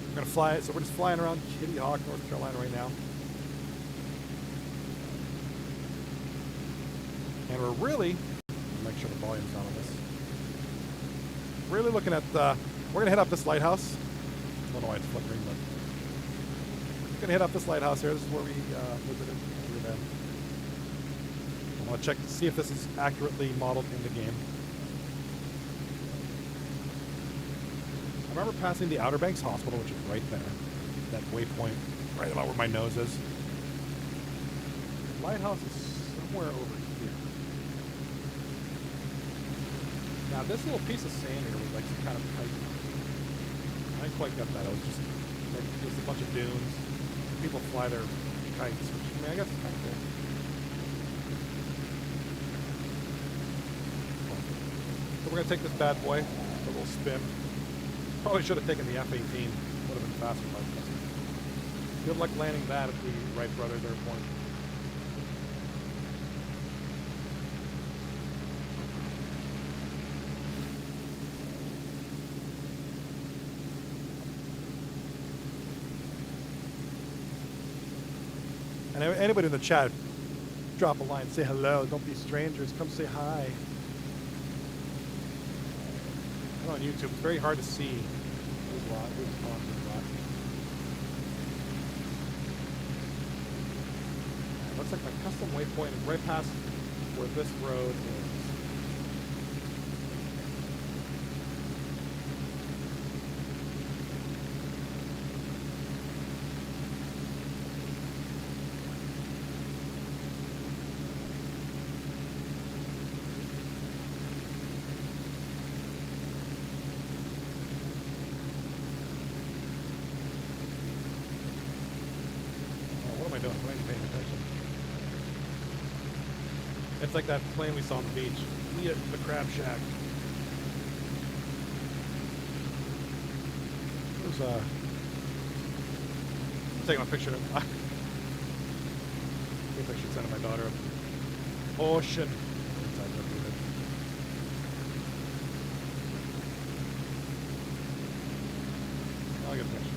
We're gonna fly it, so we're just flying around Kitty Hawk, North Carolina right now. And we're really, make sure the volume's down on this. Really looking at, we're going to hit up this lighthouse. I don't know why it's flickering, but we're going to hit up this lighthouse here. This is where we visited. I want to check to see if this is accurately modeled in the game. I remember passing the Outer Banks Hospital, which is right there. That waypoint right about where my nose is. The lighthouse is somewhere over here. Now this little piece of sand here was like some kind of pipe. I didn't quite get that. It was just like just a bunch of dunes. People fly their kites, which I guess is kind of cool. So we're gonna take this bad boy, a little spin. Probably should have taken the F-18. Would have been faster, but good luck landing that at the Wright Brothers Airport. And anybody in the chat, drop a line, say hello. Don't be strangers. Come say hi. I know on YouTube, it's very hard to see who's watching. Looks like my custom waypoint is right past where this road is. I ain't paying attention. It's like that plane we saw on the beach. The crab shack. There's I'm taking a picture of maybe I should send my daughter a ocean. I'll get a picture.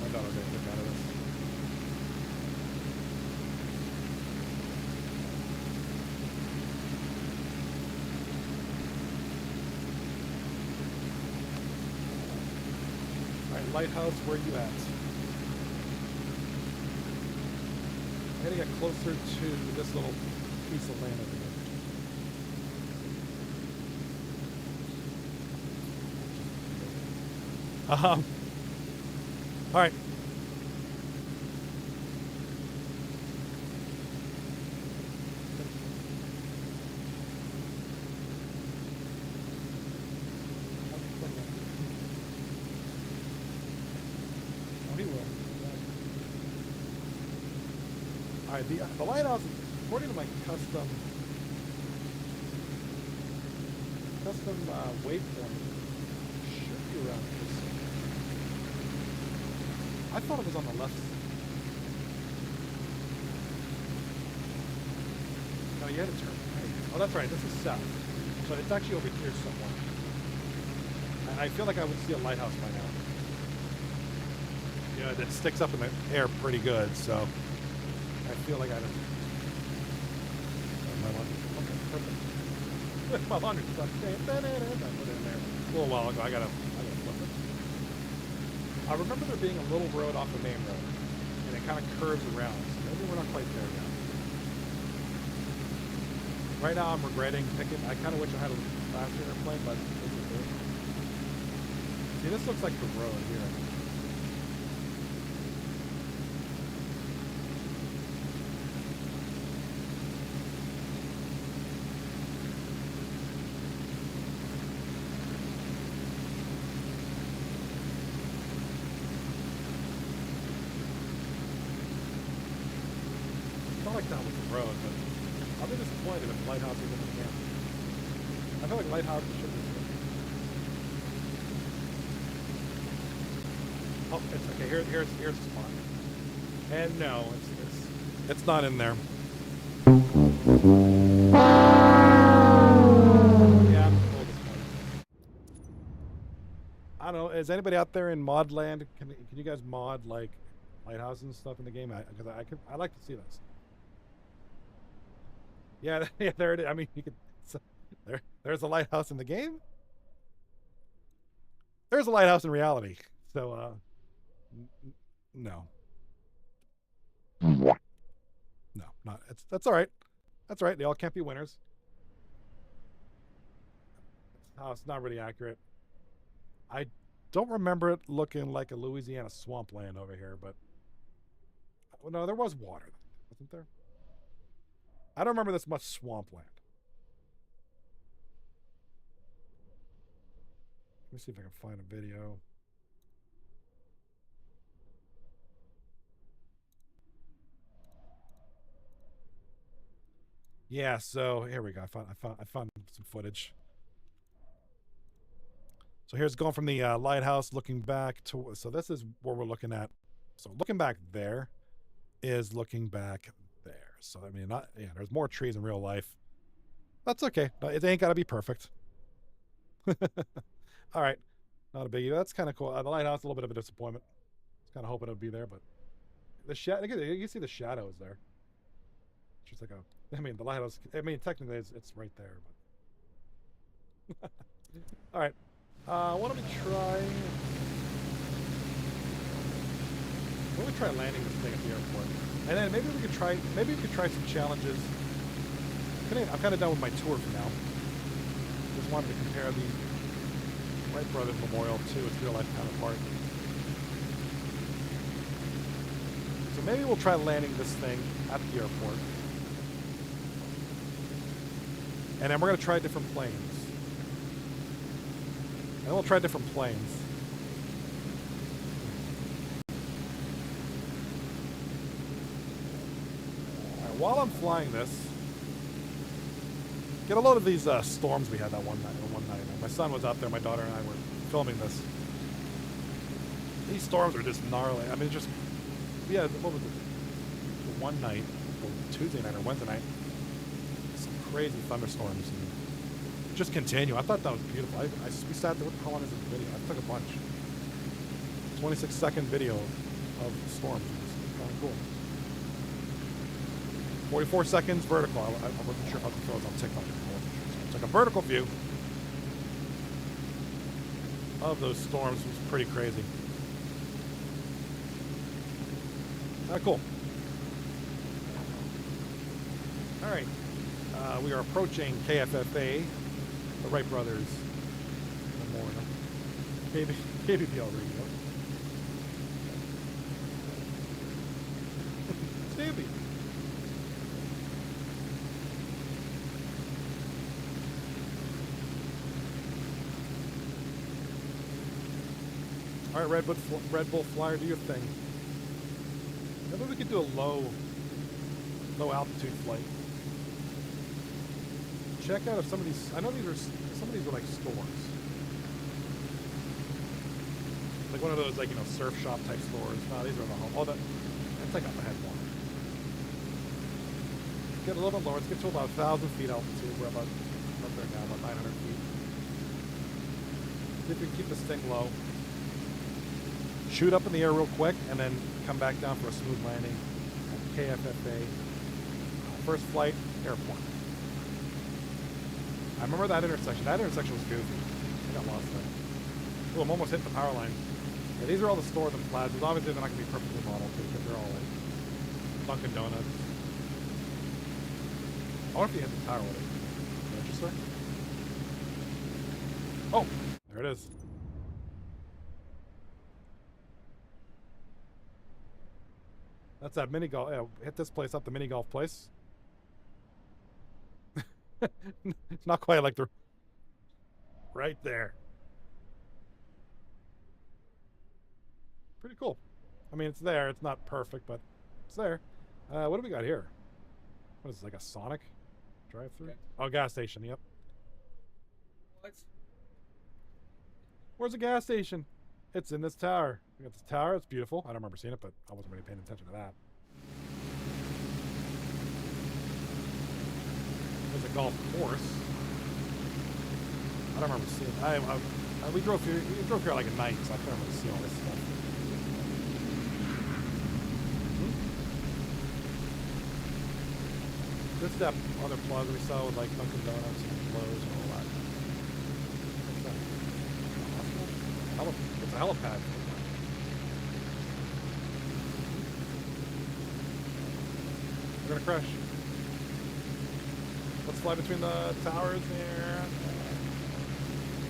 My daughter's gonna get out of this. Alright, lighthouse, where you at? I gotta get closer to this little piece of land over here. All right. Oh, he will. All right, the lighthouse, according to my custom waypoint, should be around this. I thought it was on the left. No, you had to turn right. Oh, that's right. This is south. So it's actually over here somewhere. And I feel like I would see a lighthouse by now. You know, it sticks up in the air pretty good, so I feel like I'd have... my laundry. Okay, perfect. My laundry's done. I put it in there a little while ago. I gotta flip it. I remember there being a little road off the main road, and it kind of curves around. So maybe we're not quite there yet. Right now, I'm regretting picking. I kind of wish I had a faster airplane, but this is good. See, this looks like the road here. Like that was the road, but I'll be disappointed if the lighthouse isn't in the camp. I feel like lighthouses should be here. Oh, it's okay. Here's the spot. And no, it's not in there. Yeah, I'm a little disappointed. I don't know. Is anybody out there in mod land? Can you guys mod like lighthouses and stuff in the game? Because I'd like to see this. Yeah, yeah, there it is. I mean, you could. So, there's a lighthouse in the game. There's a lighthouse in reality. So, no, not. That's all right. That's all right. They all can't be winners. Oh, it's not really accurate. I don't remember it looking like a Louisiana swampland over here, but well, no, there was water, wasn't there? I don't remember this much swampland. Let me see if I can find a video. Yeah, so here we go. I found some footage. So here's going from the lighthouse, looking back to. So this is where we're looking at. So looking back there is looking back there. So I mean, there's more trees in real life. That's okay. It ain't gotta be perfect. All right, not a biggie. That's kind of cool. The lighthouse, a little bit of a disappointment. I was kind of hoping it would be there, but the shadow. You can see the shadows there. It's just like I mean, the lighthouse. I mean, technically, it's right there. But all right. Why don't we try? Why don't we try landing this thing at the airport? And then maybe we could try some challenges. I'm kind of done with my tour for now. Just wanted to compare the Wright Brothers Memorial to its real life counterpart. So maybe we'll try landing this thing at the airport. And then we're going to try different planes. And we'll try different planes. while I'm flying this, get a load of these storms we had that one night. My son was out there. My daughter and I were filming this. These storms are just gnarly. I mean, just we had what was it? One night, Tuesday night or Wednesday night, some crazy thunderstorms and just continue. I thought that was beautiful. We sat there. How long is this video? I took a bunch. 26-second video of storms. It's kind of cool. 44 seconds vertical. I wasn't sure how to throw it on TikTok. So I took a vertical view of those storms. It was pretty crazy. Cool. All right. We are approaching KFFA, the Wright Brothers Memorial. KBPL radio. Stampy. All right, Red Bull Flyer, do your thing. Maybe we could do a low altitude flight. Check out if some of these. I know some of these are like stores, like one of those surf shop type stores. No, these are the home. Oh, let's take up ahead more. Get a little bit lower. Let's get to about 1,000 feet altitude. We're about up there now, about 900 feet. See if we can keep this thing low. Shoot up in the air real quick, and then come back down for a smooth landing at KFFA. First flight, airport. I remember that intersection. That intersection was goofy. I got lost there. Oh, I'm almost hitting the power line. Yeah, these are all the stores and plazas. Obviously, they're not going to be perfectly modeled, because they're all like Dunkin' Donuts. I wonder if you hit the tower with it. Register? Oh, there it is. That's that mini golf. Yeah, hit this place up, the mini golf place. It's not quite like the right there. Pretty cool. I mean, it's there. It's not perfect, but it's there. What do we got here? What is this, like a Sonic drive-through? Okay. Oh, gas station. Yep. What? Where's the gas station? It's in this tower. We got this tower. It's beautiful. I don't remember seeing it, but I wasn't really paying attention to that. There's a golf course. I don't remember seeing it. We drove here like at night, so I can't really see all this stuff. This is that other plaza we saw with like Dunkin' Donuts and Lowe's and all that. What's that? It's a helipad. We're gonna crash. Let's fly between the towers there.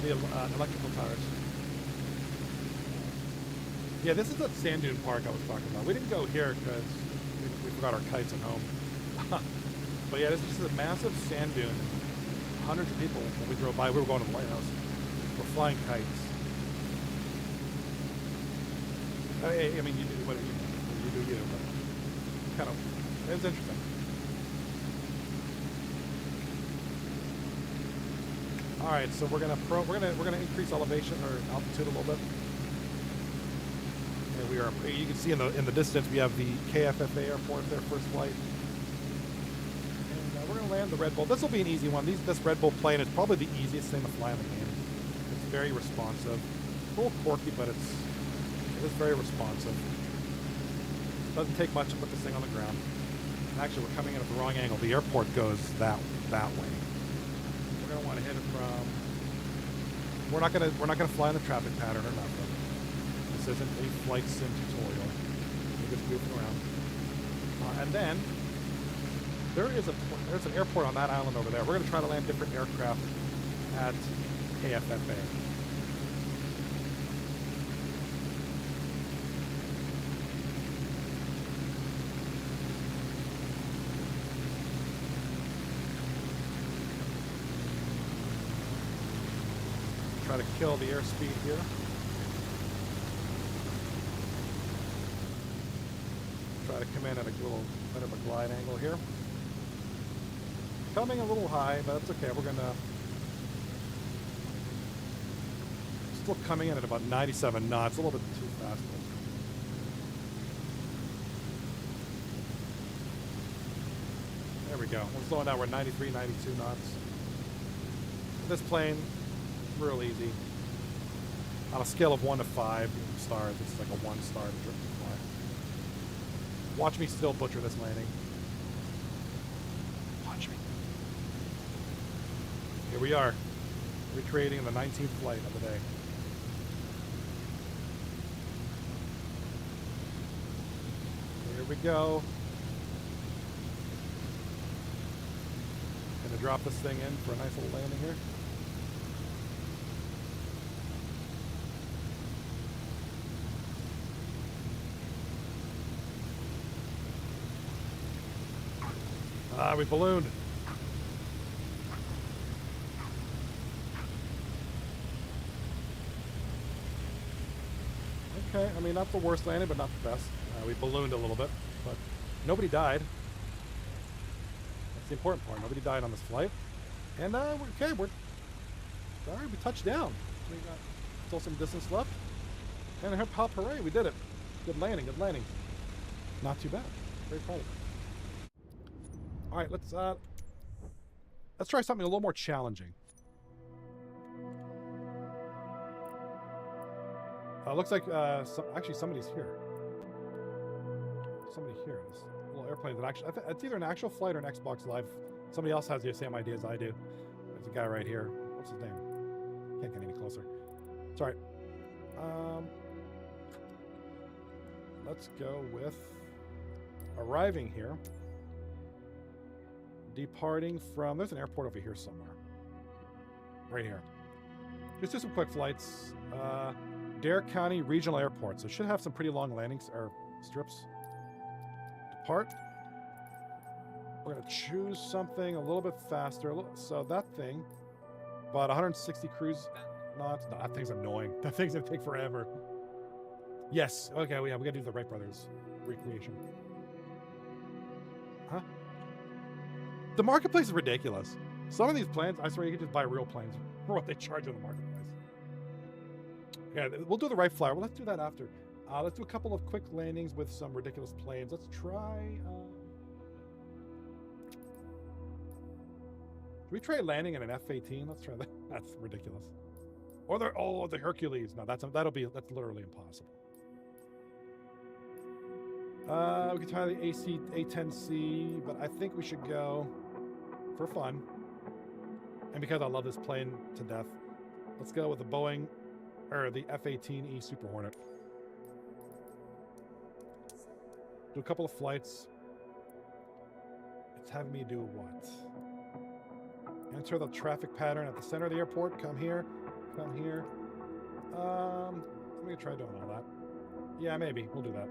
The electrical towers. Yeah, this is that sand dune park I was talking about. We didn't go here because we forgot our kites at home. But yeah, this is just a massive sand dune. Hundreds of people when we drove by. We were going to the lighthouse. We're flying kites. I mean, you do what you do, but kind of, it's interesting. All right, so we're gonna increase elevation or altitude a little bit. And we are. You can see in the distance we have the KFFA airport there, first flight. And we're gonna land the Red Bull. This will be an easy one. This Red Bull plane is probably the easiest thing to fly in the game. It's very responsive. It's a little quirky, but it is very responsive. Doesn't take much to put this thing on the ground. And actually, we're coming in at the wrong angle. The airport goes that way. We're gonna want to hit it from. We're not gonna fly in the traffic pattern or nothing. This isn't a flight sim tutorial. We're just goofing around. And then there's an airport on that island over there. We're gonna try to land different aircraft at KFFA. Try to kill the airspeed here. Try to come in at a little bit of a glide angle here. Coming a little high, but that's okay. We're gonna still coming in at about 97 knots, a little bit too fast. There we go. We're slowing down. We're 93, 92 knots. This plane, real easy. On a scale of 1 to 5 stars, it's like a 1 star to fly. Watch me still butcher this landing. Watch me. Here we are, recreating the 19th flight of the day. Here we go. Gonna drop this thing in for a nice little landing here. Ah, we ballooned. Okay, I mean, not the worst landing, but not the best. We ballooned a little bit, but nobody died. That's the important part. Nobody died on this flight. And we're okay. We're all right. We touched down. We got still some distance left. And hop hooray, we did it. Good landing. Good landing. Not too bad. Very proud of it. All right, let's try something a little more challenging. Looks like actually somebody's here. Somebody here. This little airplane that actually it's either an actual flight or an Xbox Live. Somebody else has the same idea as I do. There's a guy right here. What's his name? Can't get any closer. It's all right. Let's go with arriving here. Departing from, there's an airport over here somewhere. Right here. Just do some quick flights. Dare County Regional Airport. So it should have some pretty long landings or strips. Depart. We're going to choose something a little bit faster. So that thing, about 160 cruise knots. No, that thing's annoying. That thing's going to take forever. Yes. Okay, we got to do the Wright Brothers recreation. Huh? The marketplace is ridiculous. Some of these planes, I swear you can just buy real planes for what they charge in the marketplace. Yeah, we'll do the right flyer. Well, let's do that after. Let's do a couple of quick landings with some ridiculous planes. Let's try... should we try landing in an F-18? Let's try that. That's ridiculous. Or the Hercules. No, that's literally impossible. We could try the A10C, but I think we should go for fun. And because I love this plane to death, let's go with the Boeing, or the F-18E Super Hornet. Do a couple of flights. It's having me do what? Enter the traffic pattern at the center of the airport. Come here. Come here. I'm going to try doing all that. Yeah, maybe. We'll do that.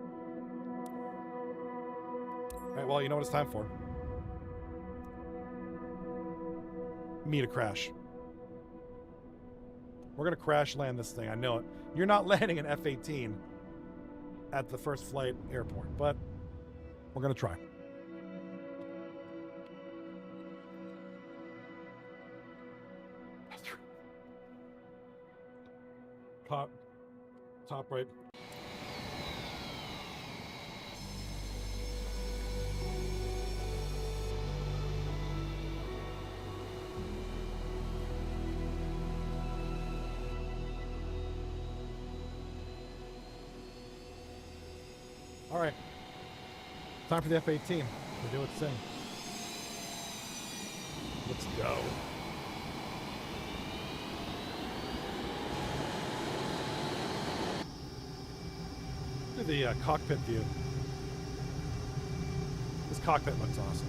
All right, well, you know what it's time for. Me to crash. We're going to crash land this thing. I know it. You're not landing an F-18 at the first flight airport, but we're going to try. Top right. All right, time for the F-18 to do its thing. Let's go. Look at the cockpit view. This cockpit looks awesome.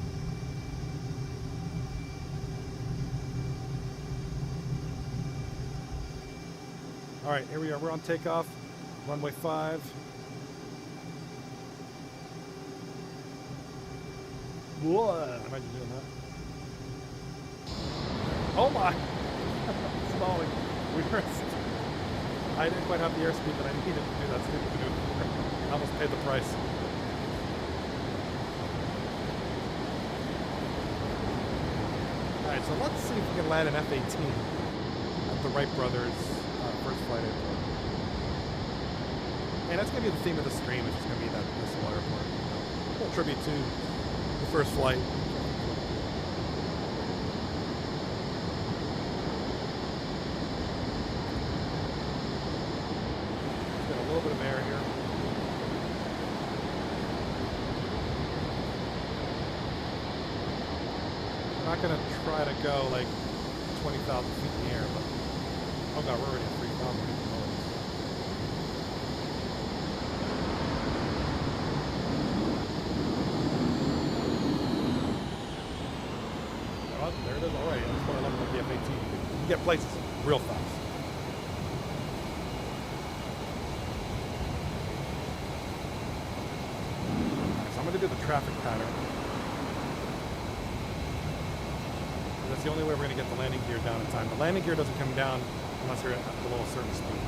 All right, here we are. We're on takeoff. Runway 5. Whoa! Imagine doing that. Oh my! Stalling. I didn't quite have the airspeed that I needed to do that stupid maneuver. I almost paid the price. Alright, so let's see if we can land an F-18 at the Wright Brothers first flight airport. And that's going to be the theme of the stream. It's just going to be that this little airport. A little tribute to the first flight. Got a little bit of air here. I'm not going to try to go like 20,000 feet in the air, but oh god, we're already at 3,000 feet. Oh, there it is already. That's what I love about the F-18. You can get places real fast. So I'm going to do the traffic pattern. That's the only way we're going to get the landing gear down in time. The landing gear doesn't come down unless you're at below a certain speed.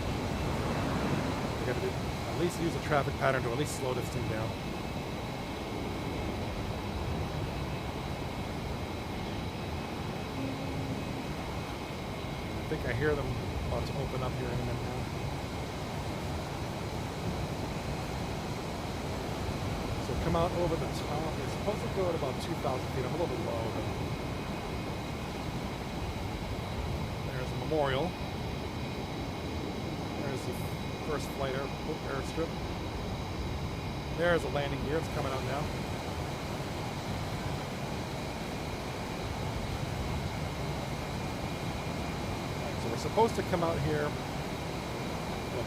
We got to at least use a traffic pattern to at least slow this thing down. I think I hear them about to open up here in a minute now. So come out over the top. It's supposed to go at about 2,000 feet. I'm a little bit low, but there's a memorial. There's the first flight airstrip. There's a landing gear. It's coming out now. Right, so we're supposed to come out here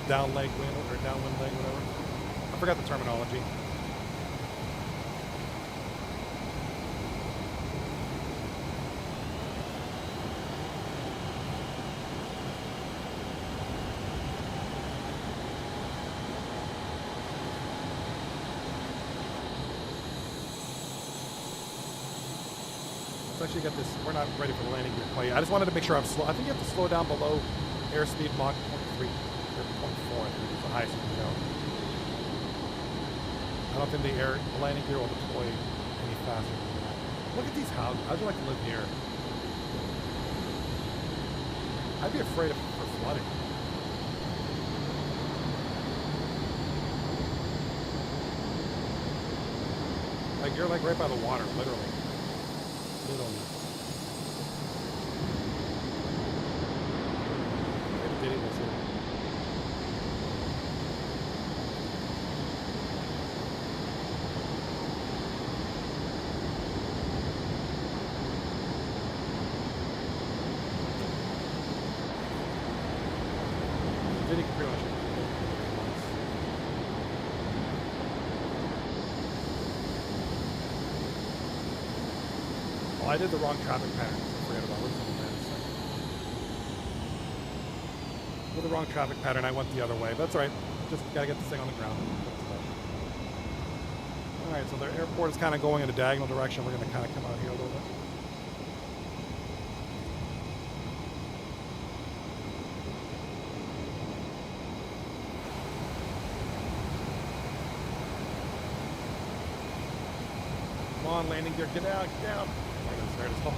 down leg wind or downwind leg, whatever. I forgot the terminology. Let's actually get this. We're not ready for the landing gear quite yet. I just wanted to make sure I'm slow. I think you have to slow down below airspeed Mach 0.3 or 0.4. I think is the highest you can go. I don't think the landing gear will deploy any faster than that. Look at these houses. How'd you like to live here? I'd be afraid for flooding. Like you're like right by the water, literally. Literally. Did it this year. Did it pretty much. I did the wrong traffic pattern. I forgot about it. With the wrong traffic pattern, I went the other way. But that's all right. Just gotta get this thing on the ground. All right, so their airport is kind of going in a diagonal direction. We're gonna kind of come out here a little bit. Come on, landing gear, get down, get down. There it is. Oh.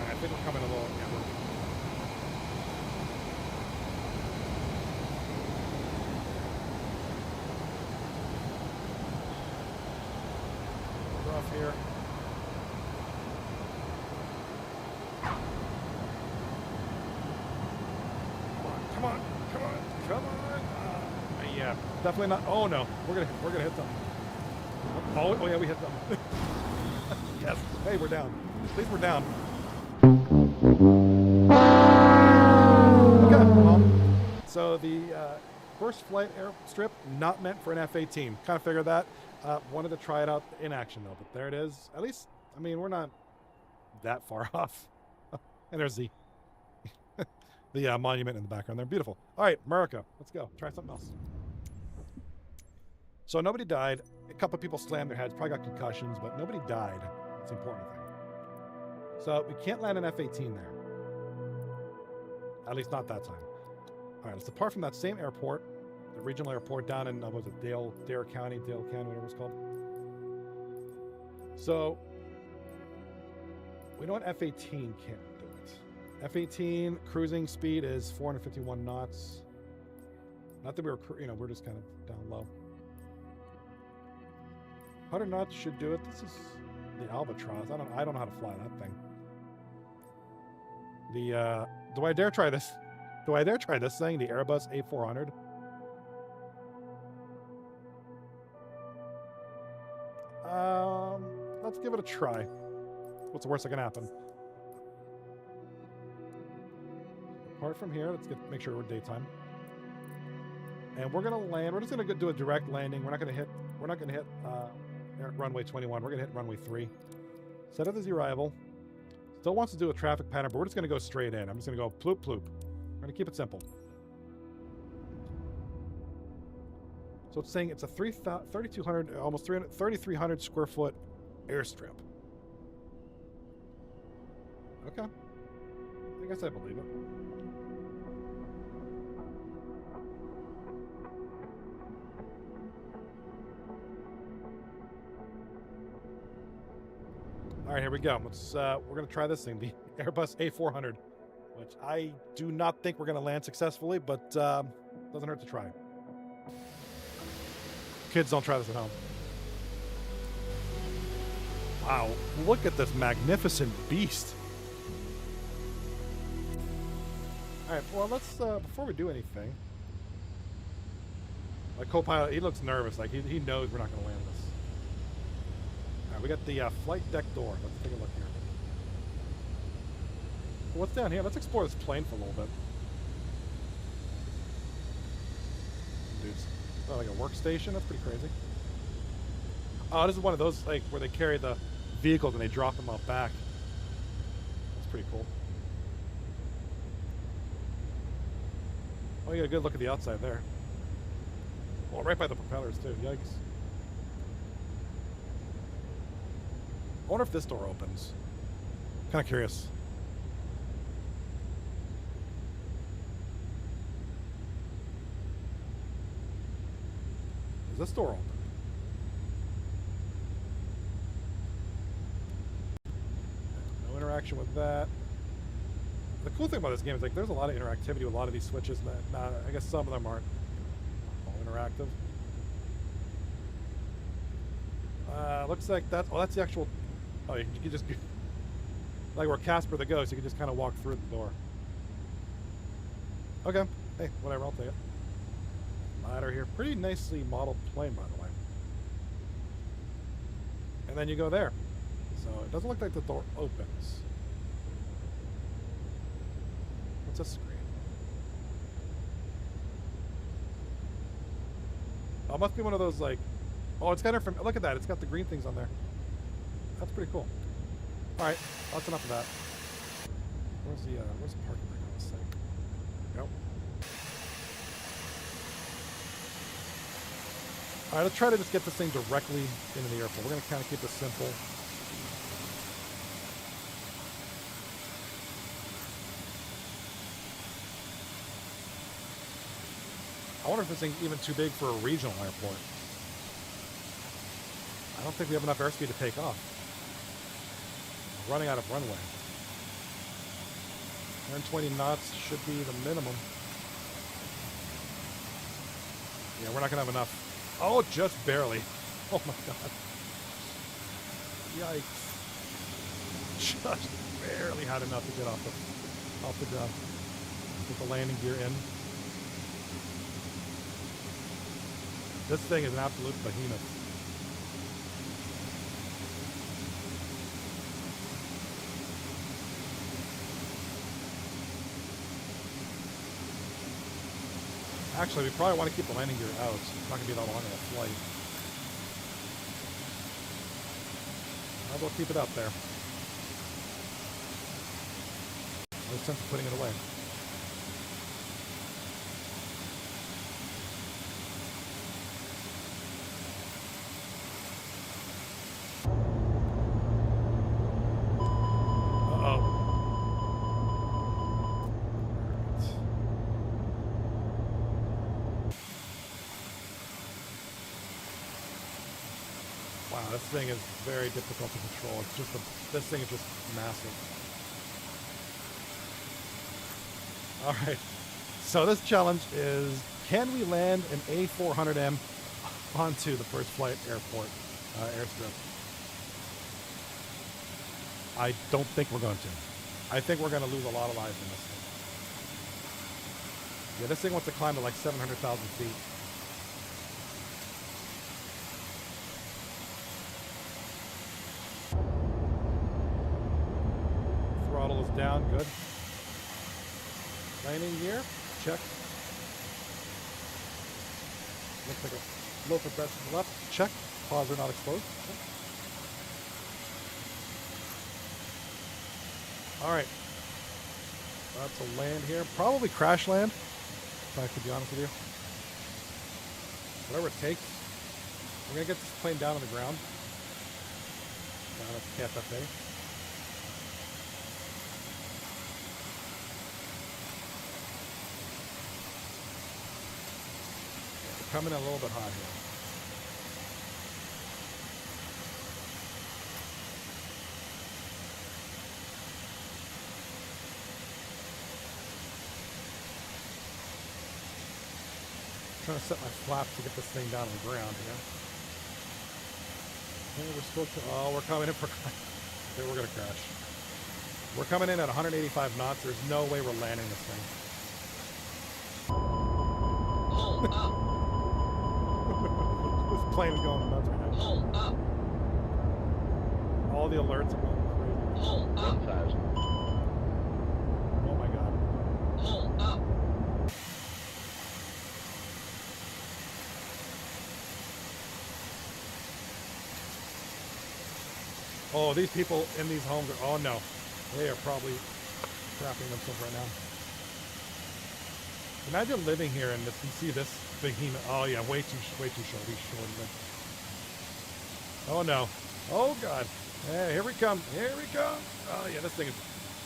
I think we're coming a little. Yeah, we're off here. Come on, come on, come on. Yeah, definitely not. Oh no, we're gonna hit them. Oh yeah, we hit them. Yes. Hey, we're down. At least we're down. Okay. Well, so the first flight airstrip not meant for an F-18. Kind of figured that. Wanted to try it out in action though, but there it is. At least, I mean, we're not that far off. And there's the the monument in the background there. Beautiful. All right, America. Let's go. Try something else. So nobody died. A couple of people slammed their heads, probably got concussions, but nobody died. That's the important thing. So we can't land an F-18 there. At least not that time. All right, let's depart from that same airport. regional airport down in what was it, Dare County, whatever it's called. So we know what F-18 can't do it. F-18 cruising speed is 451 knots. Not that we were, we're just kind of down low. 100 knots should do it. This is the Albatross. I don't know how to fly that thing. Do I dare try this? Do I dare try this thing? The Airbus A400. Let's give it a try. What's the worst that can happen? Apart from here, let's make sure we're daytime. And we're gonna land. We're just gonna do a direct landing. We're not gonna hit runway 21. We're gonna hit runway 3. Set up as the arrival. Still wants to do a traffic pattern, but we're just gonna go straight in. I'm just gonna go ploop ploop. We're gonna keep it simple. So it's saying it's a 3,200, almost 3,300 square foot airstrip. Okay. I guess I believe it. All right, here we go. We're gonna try this thing, the Airbus A400, which I do not think we're gonna land successfully, but doesn't hurt to try. Kids, don't try this at home. Wow, look at this magnificent beast. All right, well, let's, before we do anything, my co-pilot, he looks nervous, like he knows we're not gonna land this. All right, we got the flight deck door. Let's take a look here. What's down here? Let's explore this plane for a little bit. Dudes. Oh, like a workstation? That's pretty crazy. Oh, this is one of those, like, where they carry the vehicles and they drop them out back. That's pretty cool. Oh, you got a good look at the outside there. Well, right by the propellers, too. Yikes. I wonder if this door opens. Kind of curious. Is this door open? No interaction with that. The cool thing about this game is like there's a lot of interactivity with a lot of these switches that I guess some of them aren't all interactive. Looks like that's the actual. Oh, you can just like where Casper the Ghost, you can just kind of walk through the door. Okay, hey, whatever, I'll take it. Ladder here, pretty nicely modeled plane, by the way. And then you go there. So it doesn't look like the door opens. What's this screen? Oh, it must be one of those like. Oh, it's got it from. Look at that! It's got the green things on there. That's pretty cool. All right, that's enough of that. Where's the parking brake on this thing? There we go. All right, let's try to just get this thing directly into the airport. We're going to kind of keep this simple. I wonder if this thing's even too big for a regional airport. I don't think we have enough airspeed to take off. We're running out of runway. 120 knots should be the minimum. Yeah, we're not going to have enough. Oh, just barely. Oh my god. Yikes. Just barely had enough to get off the ground. Get the landing gear in. This thing is an absolute behemoth. Actually, we probably want to keep the landing gear out. It's not going to be that long of a flight. Might as well keep it up there. No sense of putting it away. This thing is very difficult to control. It's just this thing is just massive. All right. So this challenge is, can we land an A400M onto the first flight airport airstrip? I don't think we're going to. I think we're going to lose a lot of lives in this thing. Yeah, this thing wants to climb to like 700,000 feet. Throttle is down, good. Landing gear, check. Looks like a low compressor to the left, check. Pause or not exposed, check. All right, that's a land here. Probably crash land, if I could be honest with you. Whatever it takes. We're gonna get this plane down on the ground. Down at the KFFA. We're coming in a little bit hot here. Trying to set my flaps to get this thing down on the ground here. Okay, we're supposed to. Oh, we're coming in for. Okay, we're gonna crash. We're coming in at 185 knots. There's no way we're landing this thing. Hold up. This plane is going nuts right now. Hold up. All the alerts are going crazy. Hold up. 1,000. Oh my god. Hold up. Oh, these people in these homes are. Oh no, they are probably crapping themselves right now. Imagine living here and you see this behemoth. Oh yeah, way too short. He's short. Oh no. Oh god. Hey, here we come. Here we come. Oh yeah, this thing is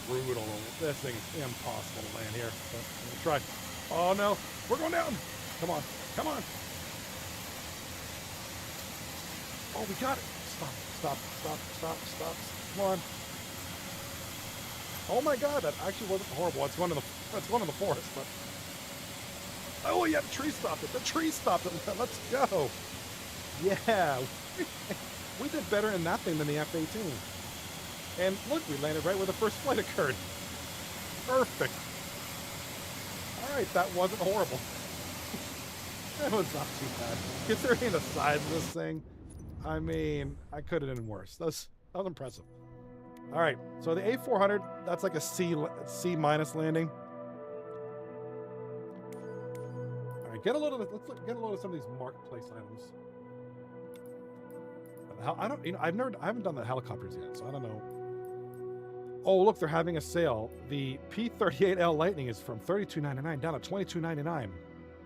brutal. This thing is impossible to land here. But I'm gonna try. Oh no, we're going down. Come on, come on. Oh, we got it. Stop. Come on. Oh my god, that actually wasn't horrible. It's one of the forest, but. Oh yeah, the tree stopped it. The tree stopped it. Let's go. Yeah. We did better in that thing than the F-18. And look, we landed right where the first flight occurred. Perfect. Alright, that wasn't horrible. That was not too bad. Considering the size of this thing, I mean, I could have done worse. That was impressive. Alright, so the A400, that's like a C minus landing. Alright, get a load of some of these marketplace items. I haven't done the helicopters yet, so I don't know. Oh, look, they're having a sale. The P-38L Lightning is from $32.99 down to $22.99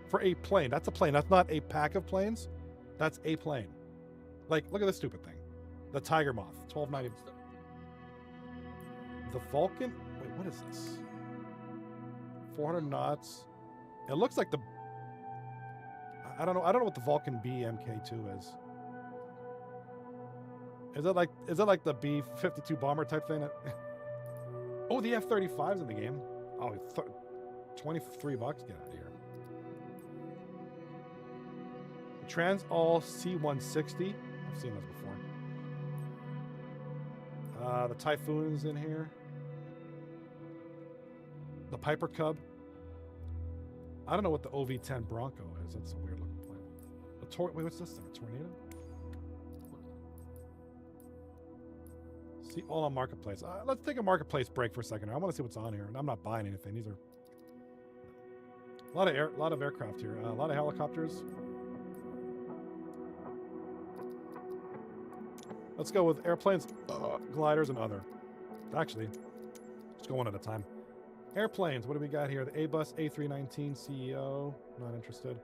for a plane. That's a plane. That's not a pack of planes. That's a plane. Like, look at this stupid thing. The Tiger Moth, $12.90. The Vulcan. Wait, what is this? 400 knots. It looks like the. I don't know what the Vulcan B Mk2 is. Is it like the B-52 bomber type thing? Oh, the F-35's in the game. Oh, $23. Get out of here. Trans-All C-160. I've seen those before. The Typhoon's in here. The Piper Cub. I don't know what the OV-10 Bronco is. That's a weird looking plane. Wait, what's this thing? A Tornado? See, all on Marketplace. Let's take a Marketplace break for a second. I want to see what's on here. And I'm not buying anything. These are a lot of aircraft here. A lot of helicopters. Let's go with airplanes, gliders, and other. Actually, let's go one at a time. Airplanes. What do we got here? The Airbus A319 CEO. Not interested.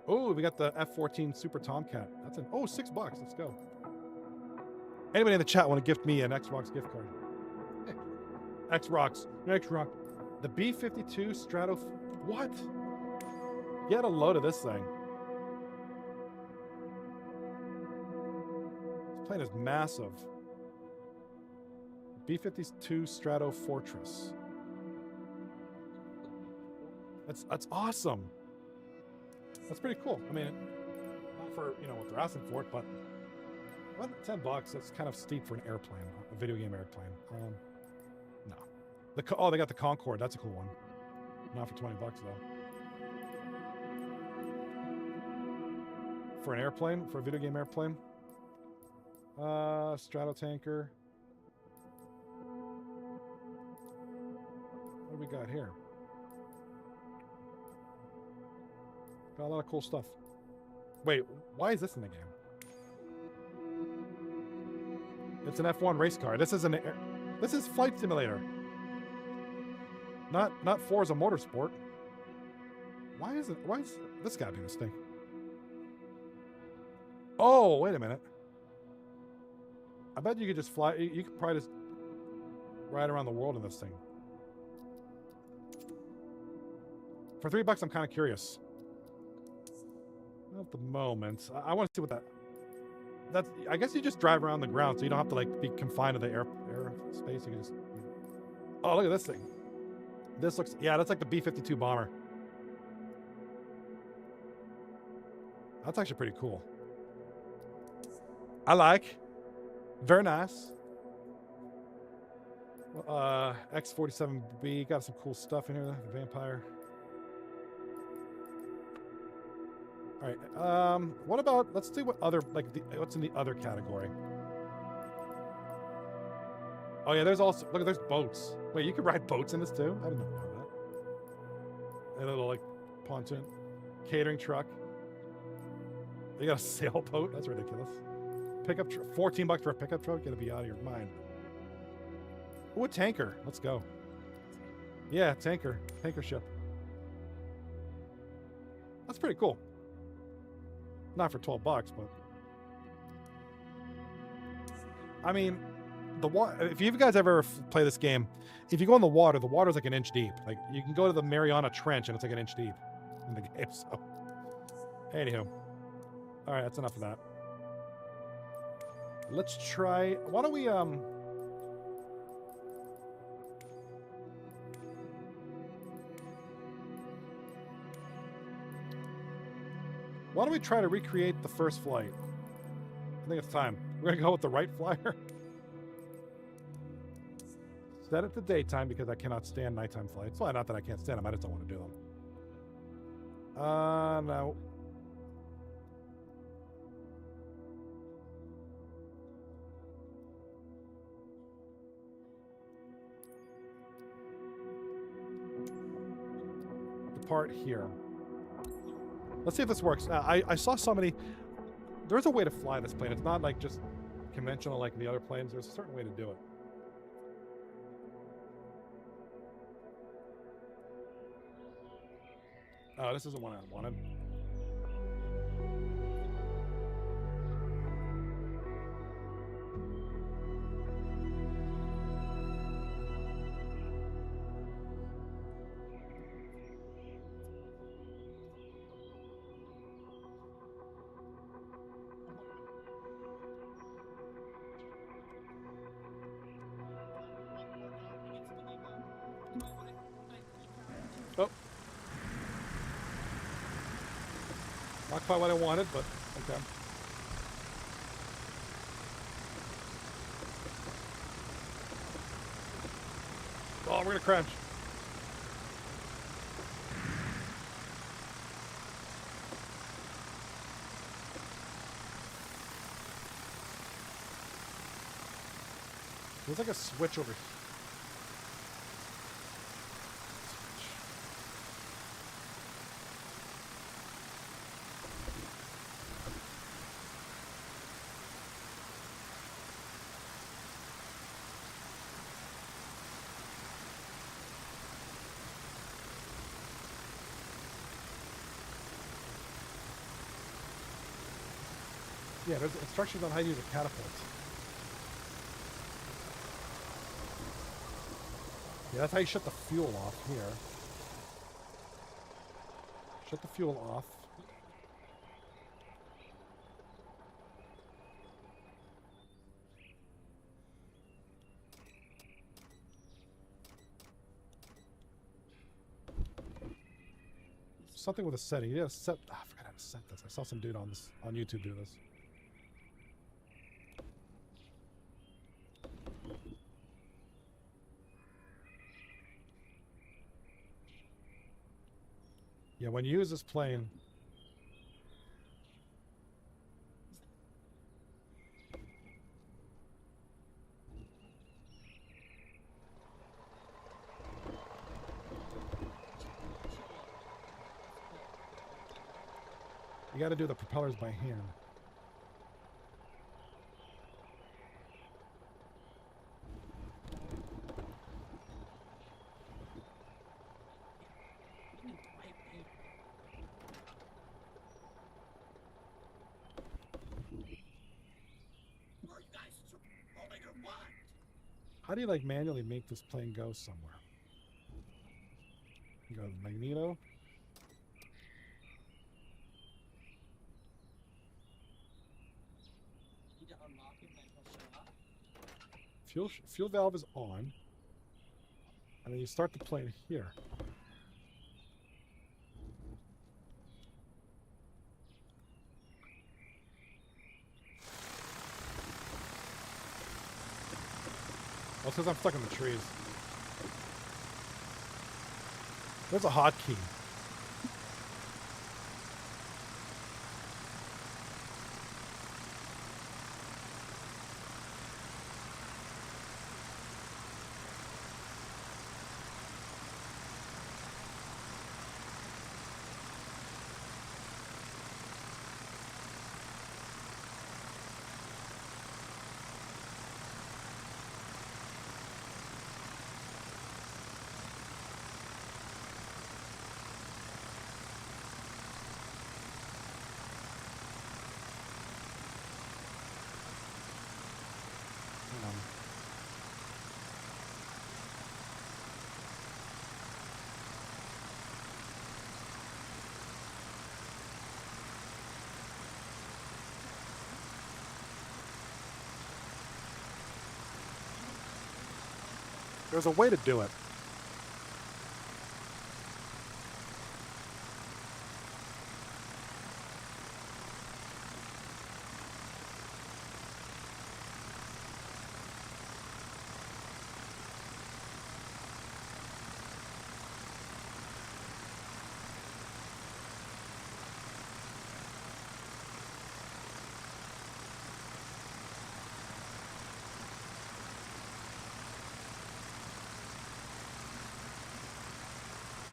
Oh, we got the F-14 Super Tomcat. That's an $6. Let's go. Anybody in the chat want to gift me an Xbox gift card? X-Rocks. X-Rock. The B-52 Strato. What? Get a load of this thing. plane is massive. B-52 Strato Fortress. That's awesome. That's pretty cool. I mean, not for, you know, what they're asking for it, but $10, that's kind of steep for an airplane, a video game airplane. No. Oh, they got the Concorde. That's a cool one. Not for $20 though. For an airplane, for a video game airplane. Stratotanker. What do we got here? Got a lot of cool stuff. Wait, why is this in the game? It's an F1 race car. This is this is Flight Simulator. Not Forza Motorsport. Why is this gotta be a mistake? Oh, wait a minute. I bet you could just fly. You could probably just ride around the world in this thing. For $3, I'm kind of curious. Not at the moment. I want to see what that's. I guess you just drive around the ground, so you don't have to like be confined to the air space. You can just. Oh, look at this thing. This looks. Yeah, that's like the B-52 bomber. That's actually pretty cool. I like. Very nice. X-47B got some cool stuff in here. The Vampire. All right. What about? Let's see what other what's in the other category. Oh yeah, there's also look. There's boats. Wait, you can ride boats in this too? I didn't know that. A little like pontoon, catering truck. They got a sailboat. That's ridiculous. Pickup truck. $14 for a pickup truck. Gonna be out of your mind. Ooh, a tanker. Let's go. Yeah, tanker ship. That's pretty cool. Not for $12, but I mean, if you guys ever play this game, if you go in the water's like an inch deep. Like you can go to the Mariana Trench and it's like an inch deep in the game. So, anywho, all right, that's enough of that. Let's try. Why don't we Why don't we try to recreate the first flight? I think it's time. We're gonna go with the Wright flyer. Set it to daytime because I cannot stand nighttime flights. Well, not that I can't stand them, I just don't want to do them. No. Depart here. Let's see if this works. I saw somebody. There's a way to fly this plane. It's not like just conventional like the other planes. There's a certain way to do it. Oh, this isn't one I wanted. Oh. Not quite what I wanted, but okay. Oh, we're gonna crash. There's like a switch over here. Yeah, there's instructions on how to use a catapult. Yeah, that's how you shut the fuel off here. Shut the fuel off. something with a setting. You gotta set. Oh, I forgot how to set this. I saw some dude on YouTube do this. Yeah, when you use this plane, you got to do the propellers by hand. How do you like manually make this plane go somewhere? You go to magneto. Fuel valve is on, and then you start the plane here. Well, since I'm stuck in the trees. There's a hotkey. There's a way to do it.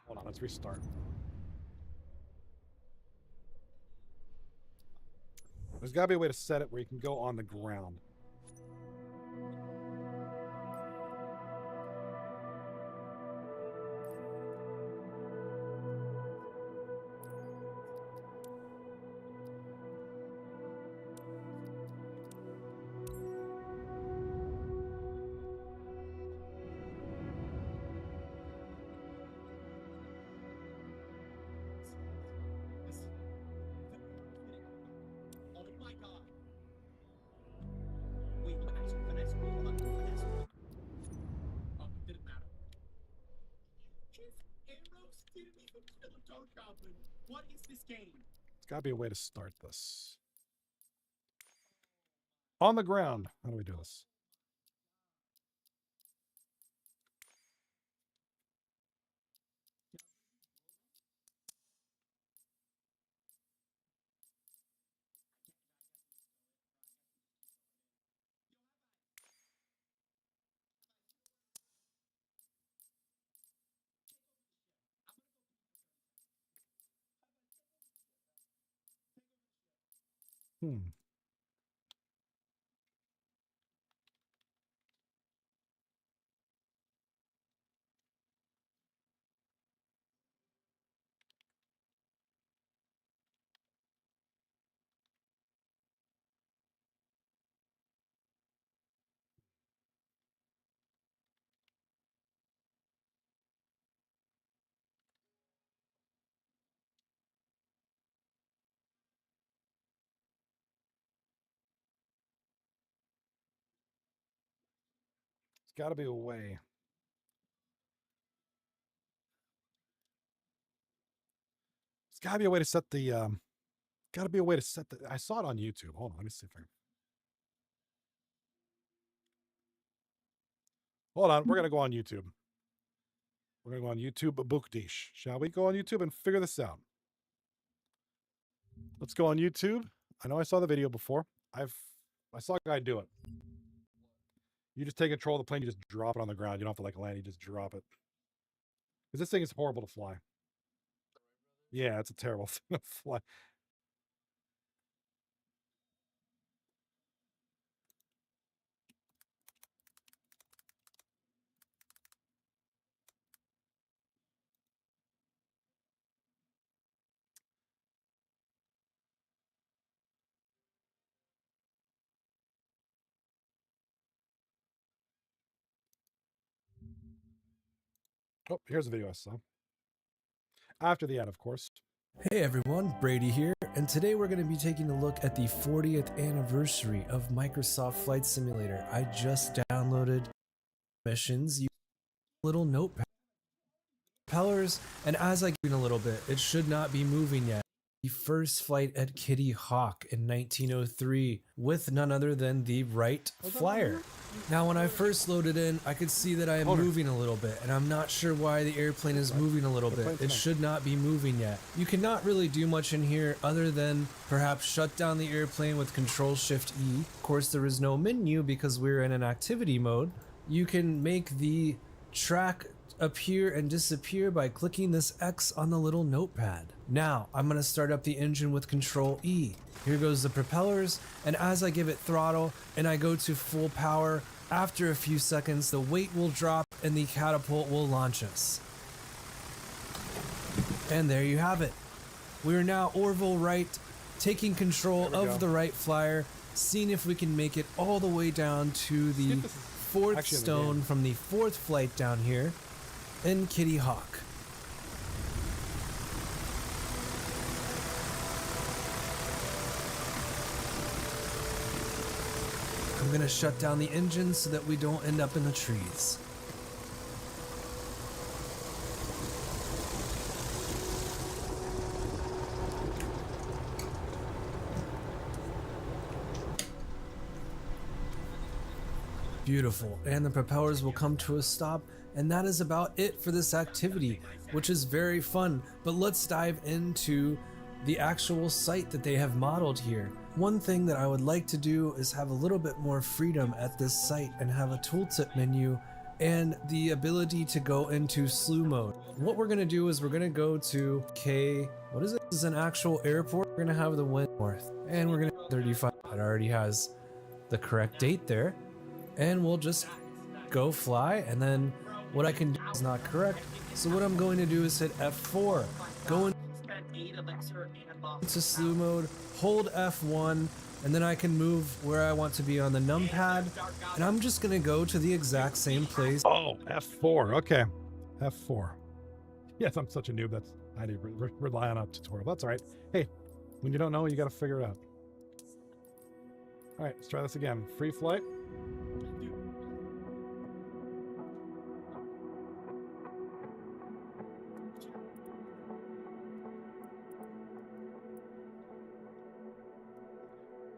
Hold on, let's restart. There's got to be a way to set it where you can go on the ground. What is this game? There's got to be a way to start this. On the ground. How do we do this? Hmm. There's got to be a way. There's got to be a way to set the. Got to be a way to set the. I saw it on YouTube. Hold on, let me see if I can. Hold on, we're gonna go on YouTube. We're gonna go on YouTube Bookdish. Shall we go on YouTube and figure this out? Let's go on YouTube. I know I saw the video before. I saw a guy do it. You just take control of the plane, you just drop it on the ground. You don't have to like land, you just drop it. Because this thing is horrible to fly. Yeah, it's a terrible thing to fly. Oh, here's a video I saw. After the ad, of course. Hey everyone, Brady here, and today we're going to be taking a look at the 40th anniversary of Microsoft Flight Simulator. I just downloaded missions using a little notepad. Propellers, and as I get in a little bit, it should not be moving yet. The first flight at Kitty Hawk in 1903 with none other than the Wright Flyer. Now when I first loaded in, I could see that I am moving a little bit, and I'm not sure why the airplane is moving a little bit. It should not be moving yet. You cannot really do much in here other than perhaps shut down the airplane with Control-Shift-E. Of course, there is no menu because we're in an activity mode. You can make the track appear and disappear by clicking this X on the little notepad. Now, I'm going to start up the engine with Control-E. Here goes the propellers, and as I give it throttle and I go to full power, after a few seconds the weight will drop and the catapult will launch us. And there you have it. We are now Orville Wright, taking control of the Wright Flyer, seeing if we can make it all the way down to the fourth stone from the fourth flight down here in Kitty Hawk. I'm gonna shut down the engine so that we don't end up in the trees. Beautiful, and the propellers will come to a stop, and that is about it for this activity, which is very fun. But let's dive into the actual site that they have modeled here. One thing that I would like to do is have a little bit more freedom at this site and have a tooltip menu and the ability to go into slew mode. What we're gonna do is we're gonna go to what is it? This is an actual airport. We're gonna have the wind north, and we're gonna 35. It already has the correct date there. And we'll just go fly, and then what I can do is not correct. So what I'm going to do is hit F4, go into slew mode, hold F1, and then I can move where I want to be on the numpad, and I'm just going to go to the exact same place. Oh, F4, okay. F4. Yes, I'm such a noob. I need to rely on a tutorial. That's all right. Hey, when you don't know, you got to figure it out. All right, let's try this again. Free flight.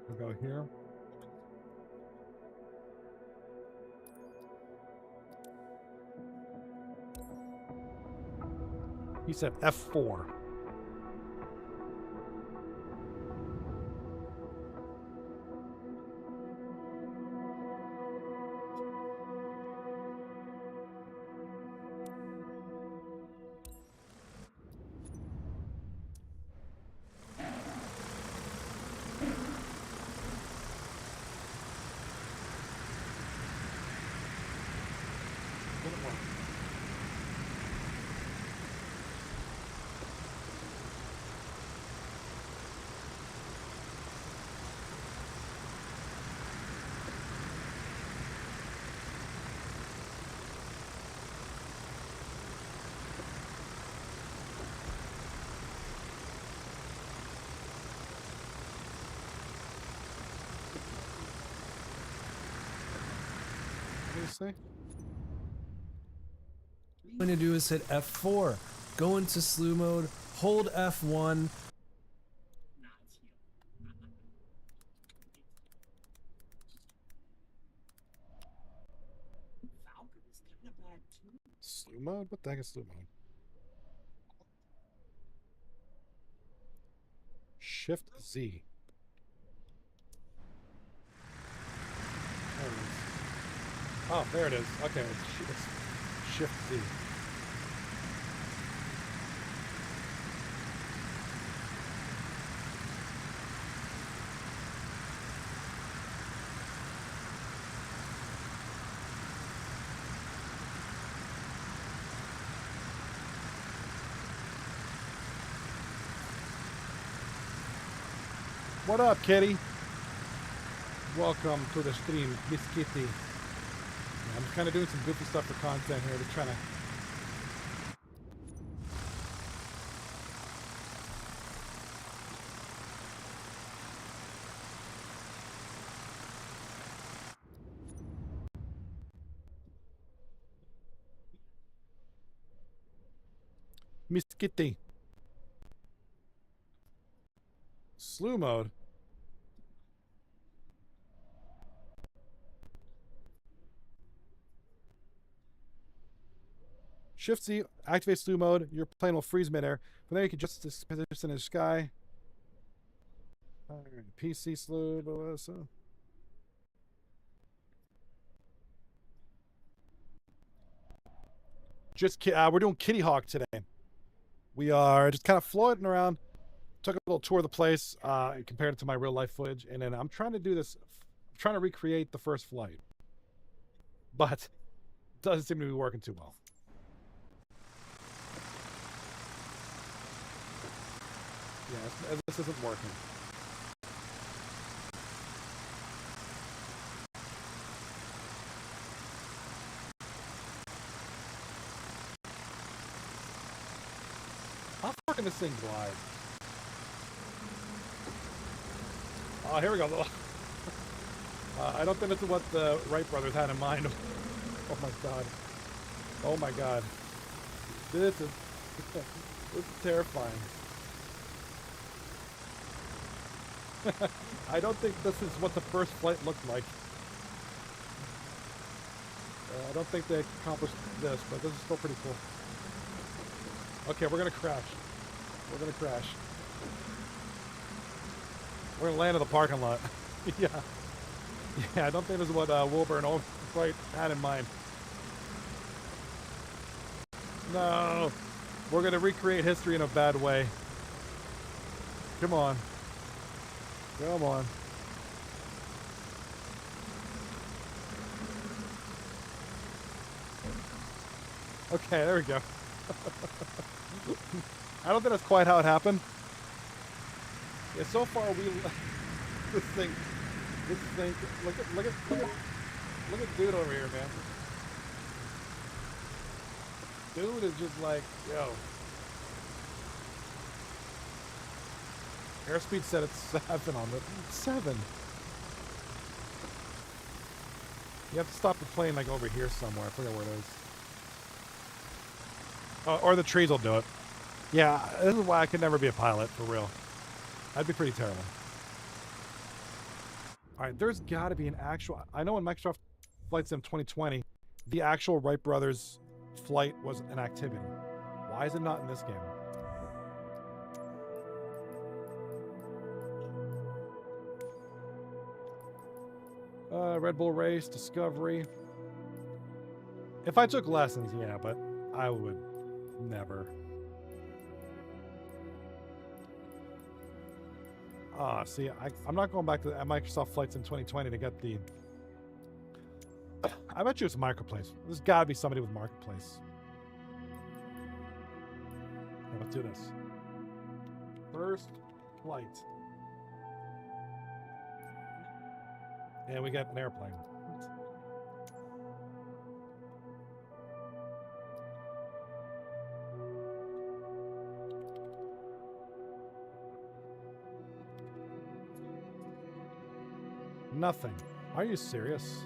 We'll go here. He said F4. What I'm going to do is hit F4, go into slew mode, hold F1. Slew mode? What the heck is slew mode? Shift Z. There it is. Oh, there it is. Okay, it's Shift Z. What up, Kitty? Welcome to the stream, Miss Kitty. Yeah, I'm just kind of doing some goofy stuff for content here. Just trying to. Miss Kitty. Slew mode. Shift Z, activate slew mode. Your plane will freeze midair. From there, you can adjust this position in the sky. PC slew. So. We're doing Kitty Hawk today. We are just kind of floating around. Took a little tour of the place, compared it to my real life footage, and then I'm trying to do this. I'm trying to recreate the first flight, but it doesn't seem to be working too well. Yeah, this isn't working. How far can this thing glide? Oh, here we go. I don't think this is what the Wright Brothers had in mind. Oh my god. Oh my god. This is terrifying. I don't think this is what the first flight looked like. I don't think they accomplished this, but this is still pretty cool. Okay, we're gonna crash. We're gonna crash. We're gonna land in the parking lot. Yeah. Yeah, I don't think this is what Wilbur and Albright had in mind. No. We're gonna recreate history in a bad way. Come on. Come on. Okay, there we go. I don't think that's quite how it happened. Yeah, so far this thing, look at dude over here, man. Dude is just like, yo. Airspeed set at 7 on the 7. You have to stop the plane like over here somewhere. I forget where it is. Or the trees will do it. Yeah, this is why I could never be a pilot, for real. That'd be pretty terrible. Alright, there's gotta be an actual... I know in Microsoft Flight Sim 2020, the actual Wright Brothers flight was an activity. Why is it not in this game? Red Bull Race, Discovery. If I took lessons, yeah, but I would never. See, I'm not going back to Microsoft Flights in 2020 to get the... I bet you it's Marketplace. There's got to be somebody with Marketplace. Yeah, let's do this. First flight. And we got an airplane. Nothing. Are you serious?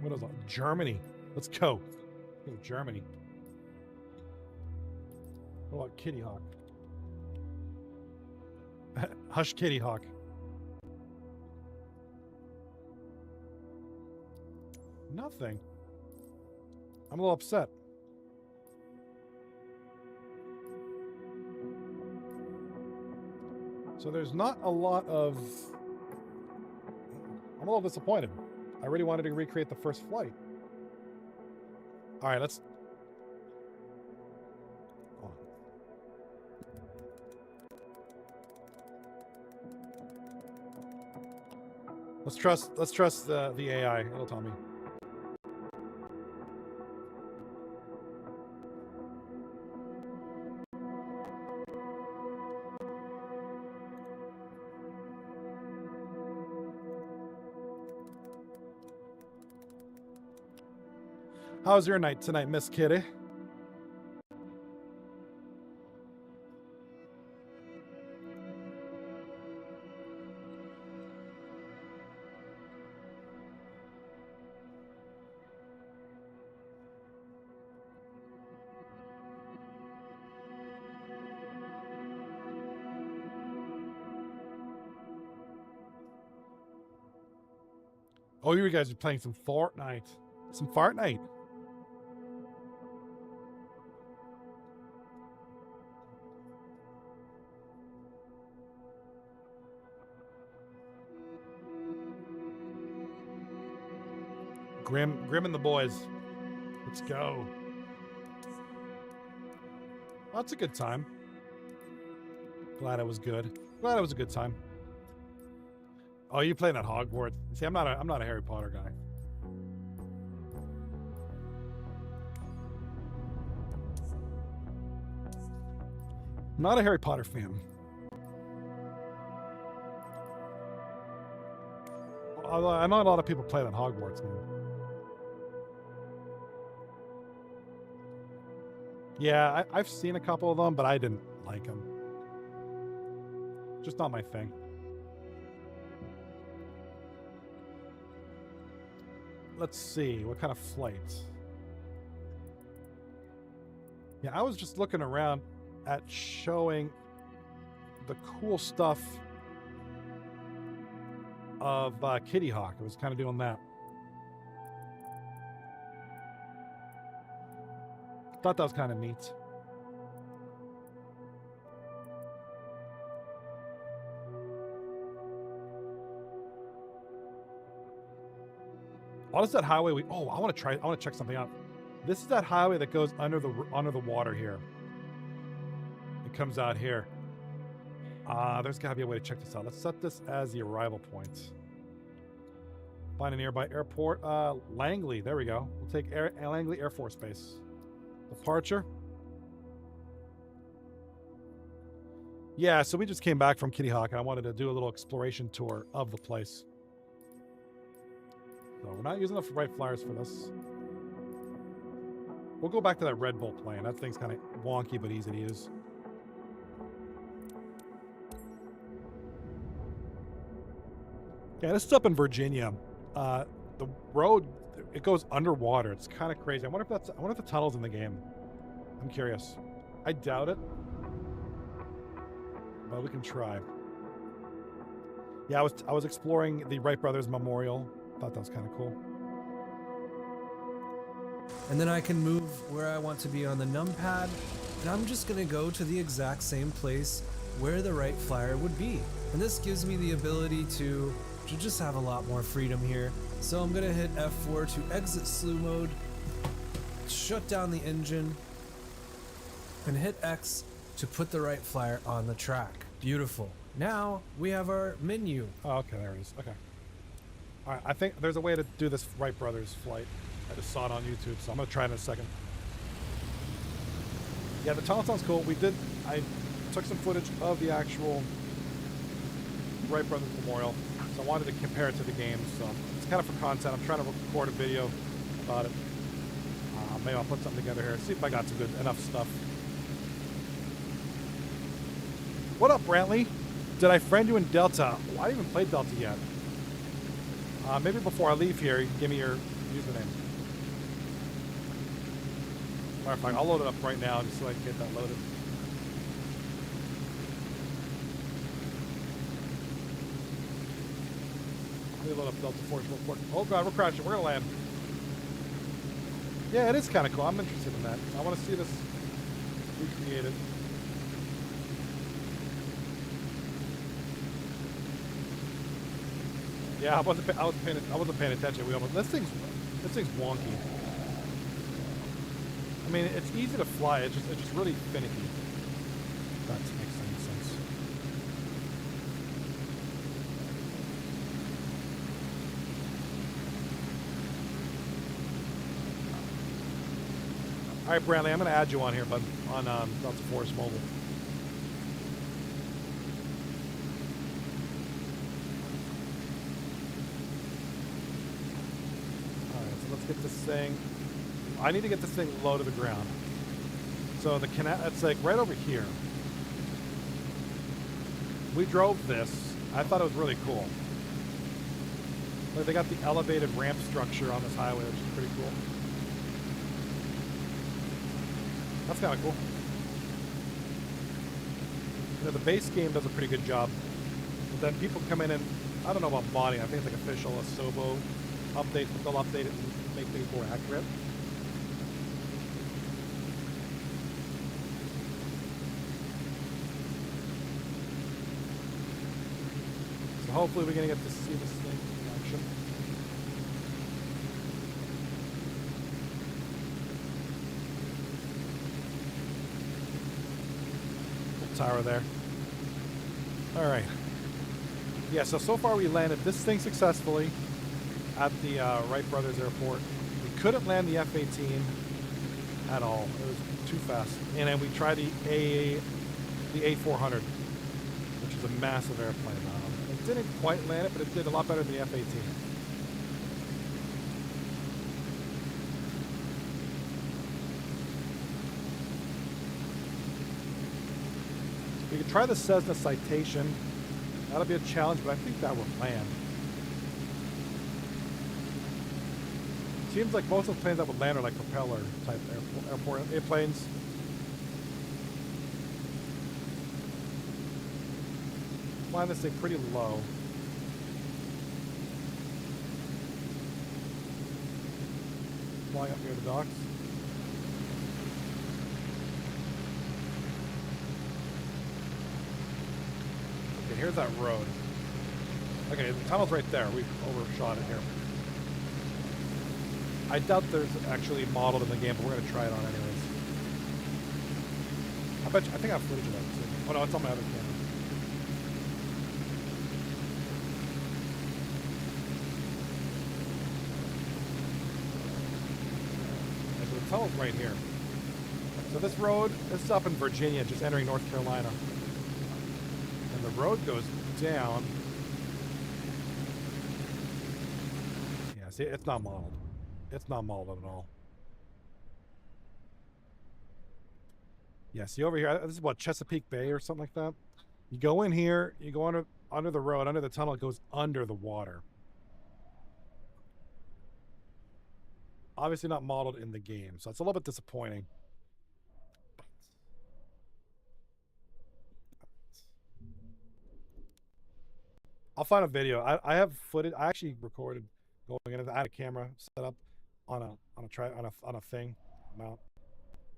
What is that? Germany. Let's go. Oh, Germany. What about Kitty Hawk? Hush, Kitty Hawk. Nothing. I'm a little upset. So there's not a lot of... I'm a little disappointed. I really wanted to recreate the first flight. All right, let's... Hold on. Let's trust the AI. It'll tell me. How's your night tonight, Miss Kitty? Oh, you guys are playing some Fortnite. Some Fortnite. Grim and the boys. Let's go. Well, that's a good time. Glad it was good. Glad it was a good time. Oh, you playing that Hogwarts? See, I'm not a Harry Potter guy. I'm not a Harry Potter fan. Although I know a lot of people play that Hogwarts game. Yeah, I've seen a couple of them, but I didn't like them. Just not my thing. Let's see, what kind of flight? Yeah, I was just looking around at showing the cool stuff of Kitty Hawk. I was kind of doing that. Thought that was kind of neat. What is that highway we... Oh, I want to check something out. This is that highway that goes under the water here. It comes out here. There's got to be a way to check this out. Let's set this as the arrival point. Find a nearby airport. Langley. There we go. We'll take Langley Air Force Base. Departure. Yeah, so we just came back from Kitty Hawk, and I wanted to do a little exploration tour of the place. So we're not using the right flyers for this. We'll go back to that Red Bull plane. That thing's kind of wonky, but easy to use. Yeah, this is up in Virginia. The road, it goes underwater. It's kind of crazy. I wonder if the tunnel's in the game. I'm curious. I doubt it, but we can try. Yeah, I was exploring the Wright Brothers Memorial. Thought that was kind of cool. And then I can move where I want to be on the numpad, and I'm just gonna go to the exact same place where the right flyer would be. And this gives me the ability to just have a lot more freedom here. So I'm gonna hit F4 to exit slew mode, shut down the engine, and hit X to put the right flyer on the track. Beautiful. Now we have our menu. Oh, okay, there it is. Okay. All right, I think there's a way to do this Wright Brothers flight. I just saw it on YouTube, so I'm gonna try it in a second. Yeah, the tunnel sounds cool. I took some footage of the actual Wright Brothers Memorial, so I wanted to compare it to the game. So it's kind of for content. I'm trying to record a video about it. Maybe I'll put something together here. See if I got some enough stuff. What up, Brantley? Did I friend you in Delta? Oh, I haven't played Delta yet. Maybe before I leave here, you can give me your username. Matter of fact, I'll load it up right now just so I can get that loaded. Let me load up Delta Force real quick. Oh god, we're crashing. We're gonna land. Yeah, it is kind of cool. I'm interested in that. I want to see this recreated. Yeah, I wasn't paying attention. This thing's wonky. I mean, it's easy to fly. It's just really finicky. If that makes any sense. All right, Brantley, I'm going to add you on here, bud, on Delta Force Mobile. Let's get this thing. I need to get this thing low to the ground. So the canal, it's like right over here. We drove this. I thought it was really cool. Like they got the elevated ramp structure on this highway, which is pretty cool. That's kind of cool. You know, the base game does a pretty good job. But then people come in and, I don't know about modding. I think it's like official Asobo updates, but they'll update it and make things more accurate. So hopefully we're going to get to see this thing in action. Little tower there. All right. Yeah, so far we landed this thing successfully at the Wright Brothers Airport. We couldn't land the F-18 at all. It was too fast. And then we tried the A400, which is a massive airplane. It didn't quite land it, but it did a lot better than the F-18. We could try the Cessna Citation. That'll be a challenge, but I think that will land. Seems like most of the planes that would land are like propeller type airport airplanes. Flying this thing pretty low. Flying up near the docks. Okay, here's that road. Okay, the tunnel's right there. We've overshot it here. I doubt there's actually modeled in the game, but we're going to try it on anyways. I think I have footage of that too. Oh no, it's on my other camera. Okay, so the tunnel's right here. So this road, this is up in Virginia, just entering North Carolina. And the road goes down. Yeah, see, it's not modeled. It's not modeled at all. Yeah, see over here, this is what, Chesapeake Bay or something like that? You go in here, you go under the road, under the tunnel, it goes under the water. Obviously not modeled in the game, so it's a little bit disappointing. I'll find a video. I have footage. I actually recorded going in. I had a camera set up on a thing mount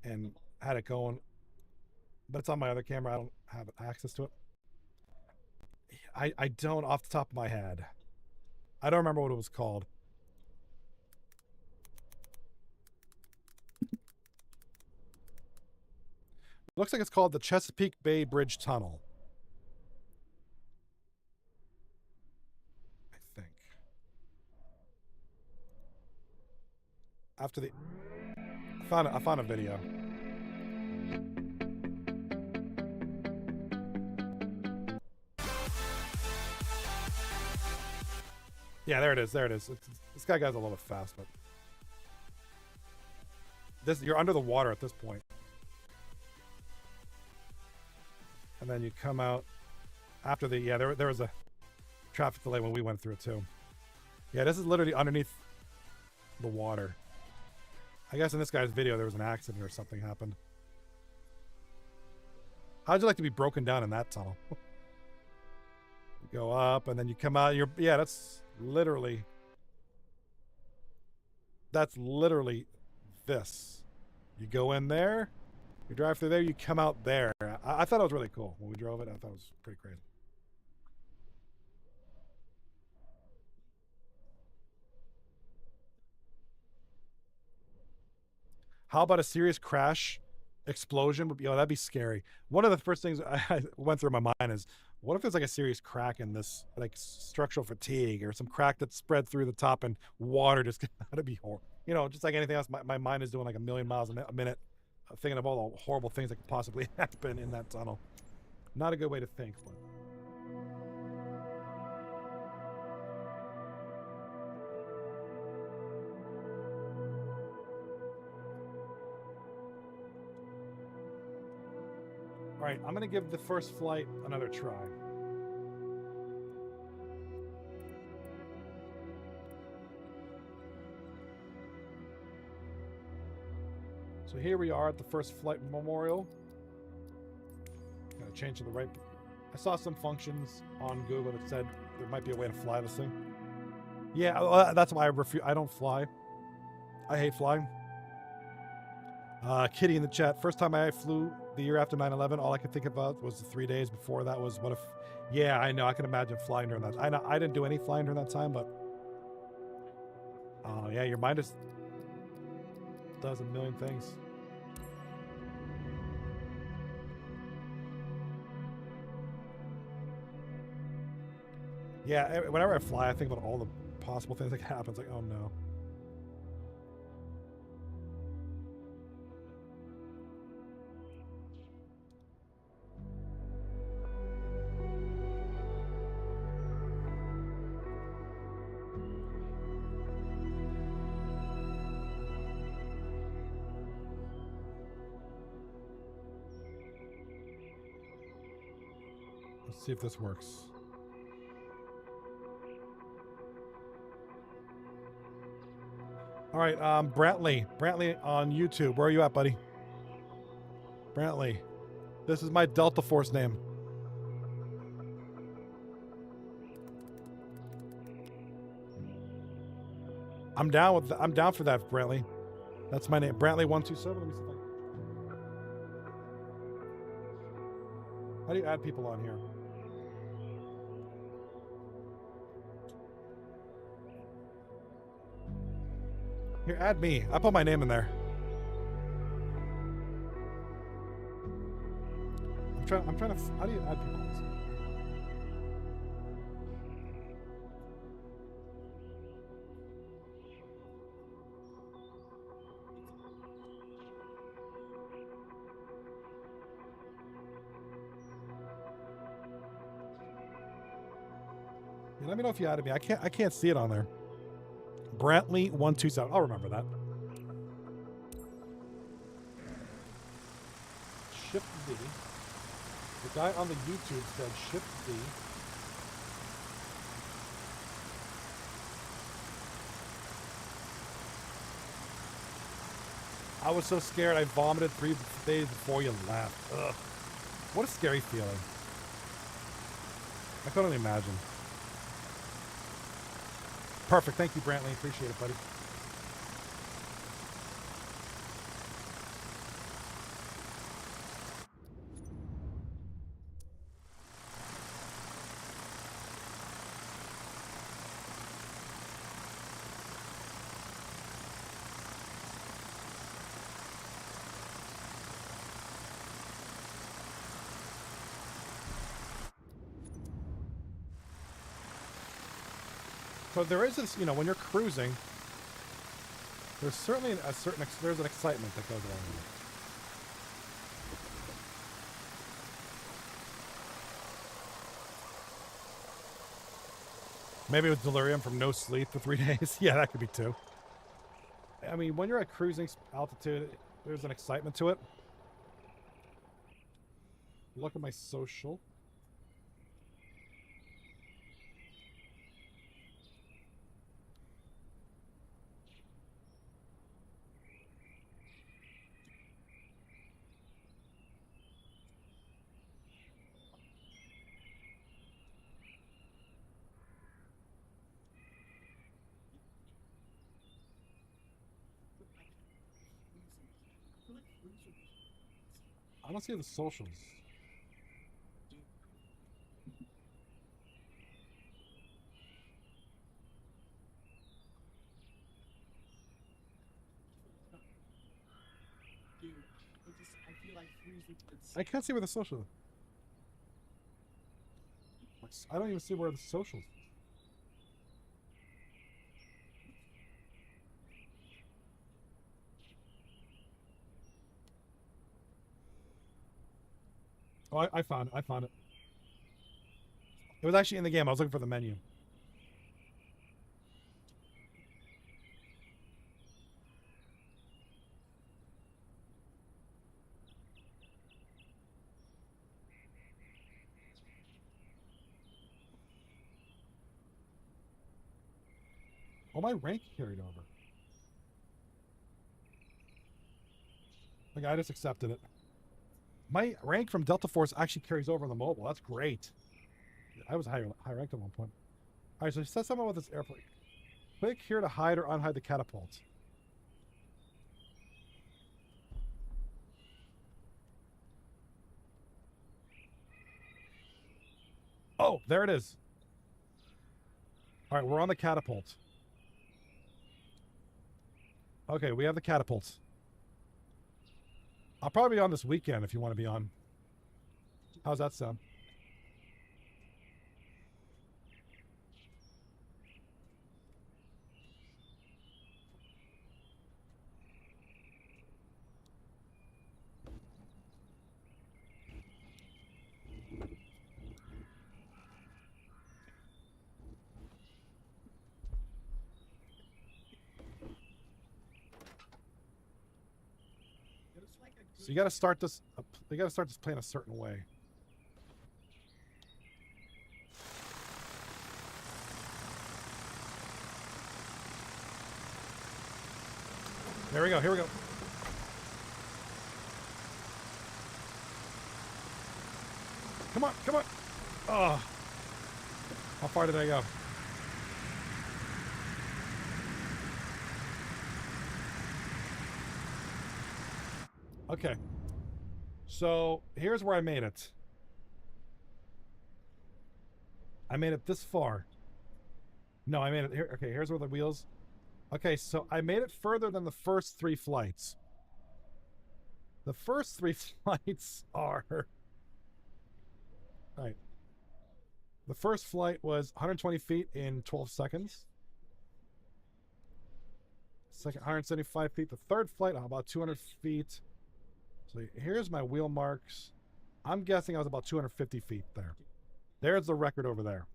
and had it going, but it's on my other camera. I don't have access to it. I don't off the top of my head. I don't remember what it was called. Looks like it's called the Chesapeake Bay Bridge Tunnel. I think. After the I found a video. Yeah, there it is. There it is. This guy guy's a little bit fast, but you're under the water at this point. And then you come out after the there was a traffic delay when we went through it too. Yeah, this is literally underneath the water. I guess in this guy's video there was an accident or something happened. How'd you like to be broken down in that tunnel? You go up and then you come out. Yeah, that's literally this. You go in there, you drive through there, you come out there. I thought it was really cool when we drove it. I thought it was pretty crazy. How about a serious crash explosion? That'd be scary. One of the first things I went through my mind is, what if there's like a serious crack in this, like structural fatigue or some crack that's spread through the top and water just, that'd be horrible. Just like anything else, my mind is doing like a million miles a minute, thinking of all the horrible things that could possibly happen in that tunnel. Not a good way to think, but. All right, I'm gonna give the first flight another try. So here we are at the first flight memorial. Gotta change to the right. I saw some functions on Google that said there might be a way to fly this thing. Yeah, that's why I don't fly. I hate flying. Kitty in the chat. First time I flew the year after 9/11, all I could think about was the 3 days before that was what if. Yeah, I know. I can imagine flying during that. I know I didn't do any flying during that time, but yeah, your mind just does a million things. Yeah, whenever I fly, I think about all the possible things that can happen. It's like, oh no. Let's see if this works. All right, Brantley on YouTube. Where are you at, buddy? Brantley. This is my Delta Force name. I'm down for that, Brantley. That's my name, Brantley127. Let me see if I. How do you add people on here? Here, add me. I put my name in there. I'm trying to. How do you add people? Yeah, let me know if you added me. I can't see it on there. Brantley127. I'll remember that. Shift D. The guy on the YouTube said Shift D. I was so scared I vomited 3 days before you left. Ugh. What a scary feeling. I couldn't imagine. Perfect. Thank you, Brantley. Appreciate it, buddy. So there is this, when you're cruising, there's certainly there's an excitement that goes along with it. Maybe it was delirium from no sleep for 3 days. Yeah, that could be too. I mean, when you're at cruising altitude, there's an excitement to it. Look at my social. I don't see the socials. Dude, I feel like freezing. I can't see where the socials. I don't even see where the socials. Oh, I found it. I found it. It was actually in the game. I was looking for the menu. Oh, my rank carried over. Like, I just accepted it. My rank from Delta Force actually carries over on the mobile. That's great. I was high ranked at one point. All right, so it says something about this airplane. Click here to hide or unhide the catapult. Oh, there it is. All right, we're on the catapult. Okay, we have the catapults. I'll probably be on this weekend if you want to be on. How's that sound? So you got to start this. You got to start this playing a certain way. There we go. Here we go. Come on, come on. Oh, how far did I go? Okay, so here's where I made it. I made it this far. No, I made it here. Okay, here's where the wheels. Okay, so I made it further than the first 3 flights. The first 3 flights are... All right. The first flight was 120 feet in 12 seconds. Second, 175 feet. The third flight, about 200 feet. So here's my wheel marks. I'm guessing I was about 250 feet there. There's the record over there.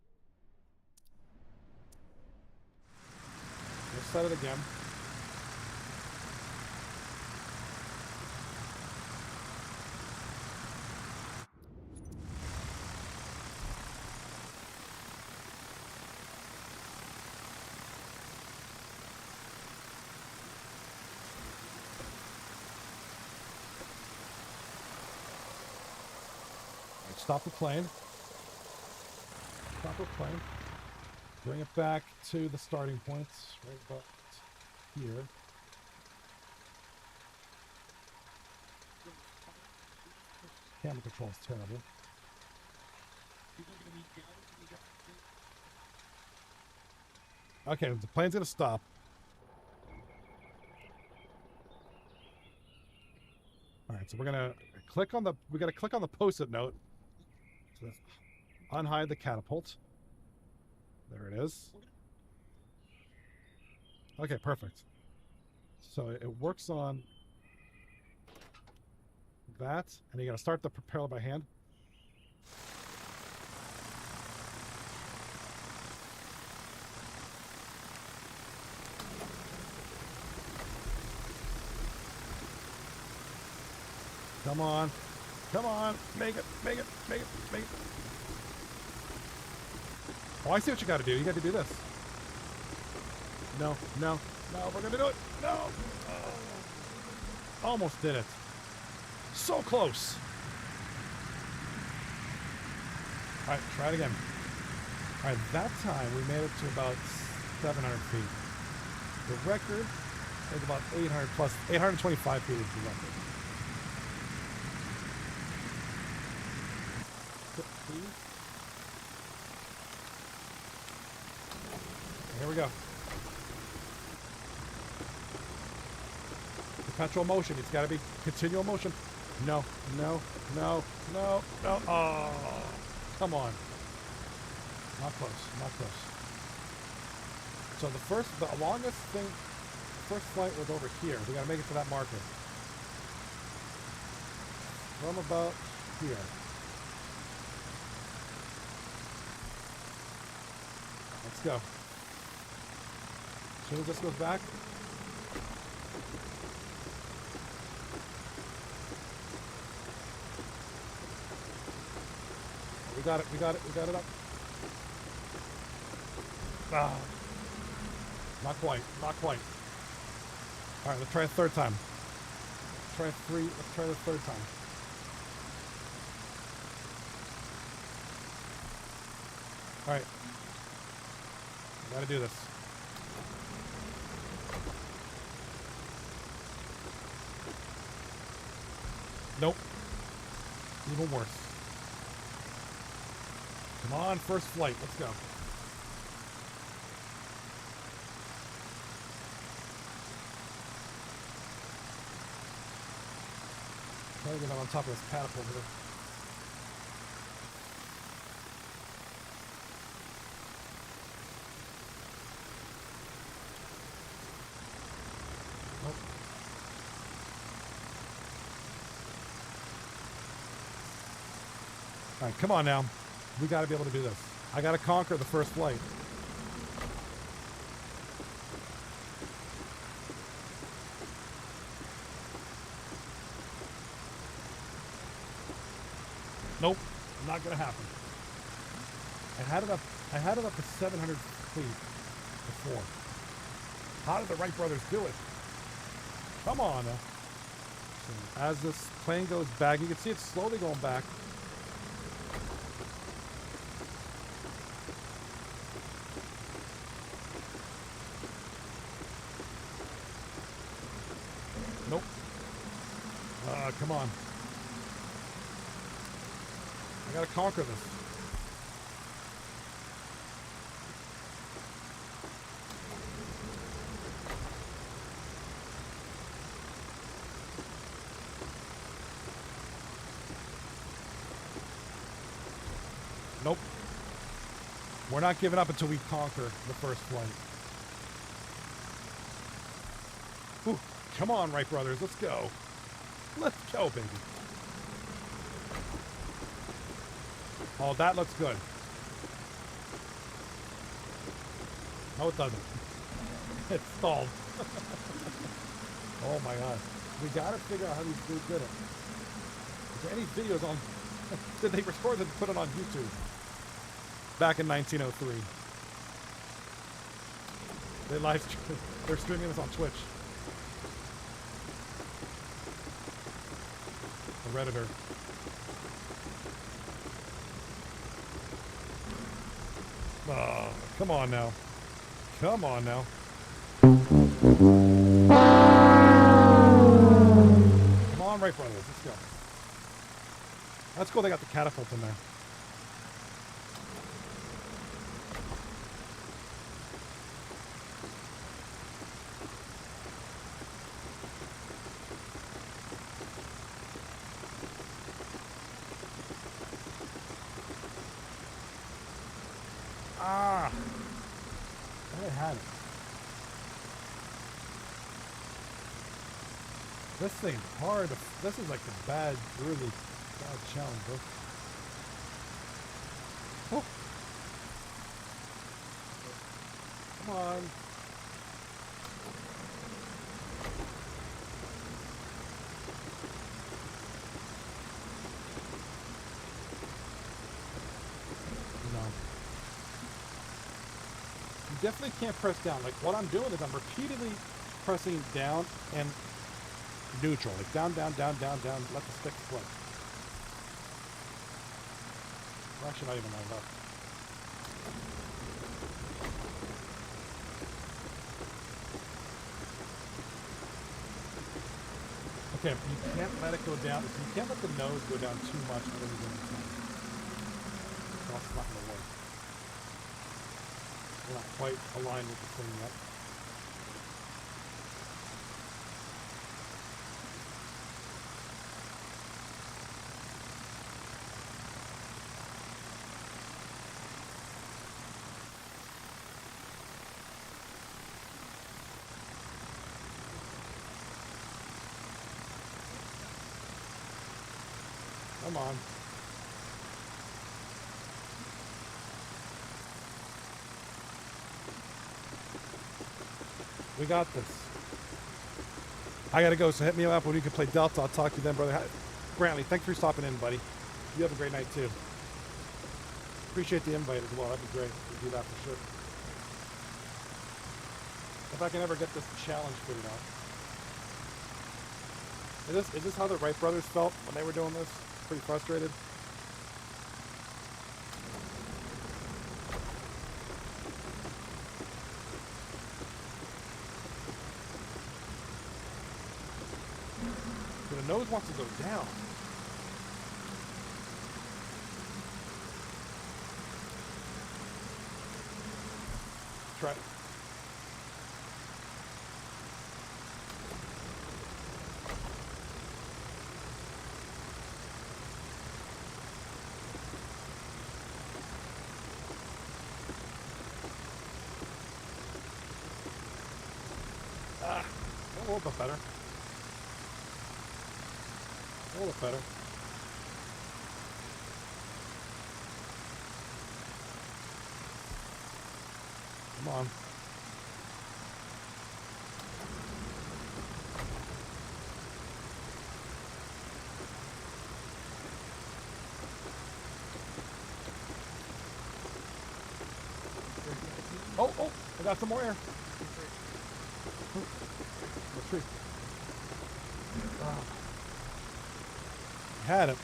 Let's set it again. Stop the plane. Stop the plane. Bring it back to the starting points, right about here. Camera control is terrible. Okay, the plane's gonna stop. All right, so we're gonna click on the. We gotta click on the post-it note. So unhide the catapult. There it is. Okay, perfect. So it works on that, and you gotta start the propeller by hand. Come on. Come on. Make it. Make it. Make it. Make it. Oh, I see what you gotta do. You gotta do this. No. No. No. We're gonna do it. No. Oh. Almost did it. So close. All right. Try it again. All right. That time we made it to about 700 feet. The record is about 800 plus. 825 feet is the record. please. Here we go. Perpetual motion. It's got to be continual motion. No, no, no, no, no. Oh, come on. Not close, not close. So the longest thing, first flight was over here. We got to make it to that marker. From about here. Let's go. As soon as this goes back. We got it, we got it, we got it up. Ah. Not quite, not quite. All right, let's try a third time. Let's try the third time. All right. Gotta do this. Nope. Even worse. Come on, first flight. Let's go. Try to get on top of this catapult here. Nope. All right, come on now. We got to be able to do this. I got to conquer the first flight. Nope, not gonna happen. I had it up to 700 feet before. How did the Wright brothers do it? Come on now. So as this plane goes back, you can see it's slowly going back. Nope. Come on. I gotta conquer this. Nope. We're not giving up until we conquer the first flight. Whew. Come on, Wright brothers, let's go. Let's go, baby. Oh, that looks good. No, it doesn't. It stalled. Oh my god. We gotta figure out how these dudes did it. Is there any videos on... Did they record it and put it on YouTube? Back in 1903. They're streaming this on Twitch. A Redditor. Oh, come on now. Come on now. Come on, Wright brothers. Let's go. That's cool they got the catapult in there. Ah! I had it. This thing's hard. This is like a bad, really bad challenge, bro. Oh. Come on. Definitely can't press down. Like what I'm doing is I'm repeatedly pressing down and neutral. Like down, down, down, down, down. Let the stick flip. We're actually not even lined up. Okay, you can't let it go down. You can't let the nose go down too much. That's not going to work. We're not quite aligned with the thing yet. Come on. We got this. I gotta go, so hit me up when you can play Delta. I'll talk to you then, brother. Brantley, thanks for stopping in, buddy. You have a great night, too. Appreciate the invite as well. That'd be great. We'll do that for sure. If I can ever get this challenge figured out. Is this how the Wright brothers felt when they were doing this? Pretty frustrated. The nose wants to go down. Try it. A little bit better. A little better. Come on. Oh, I got some more air. Tree. Had it.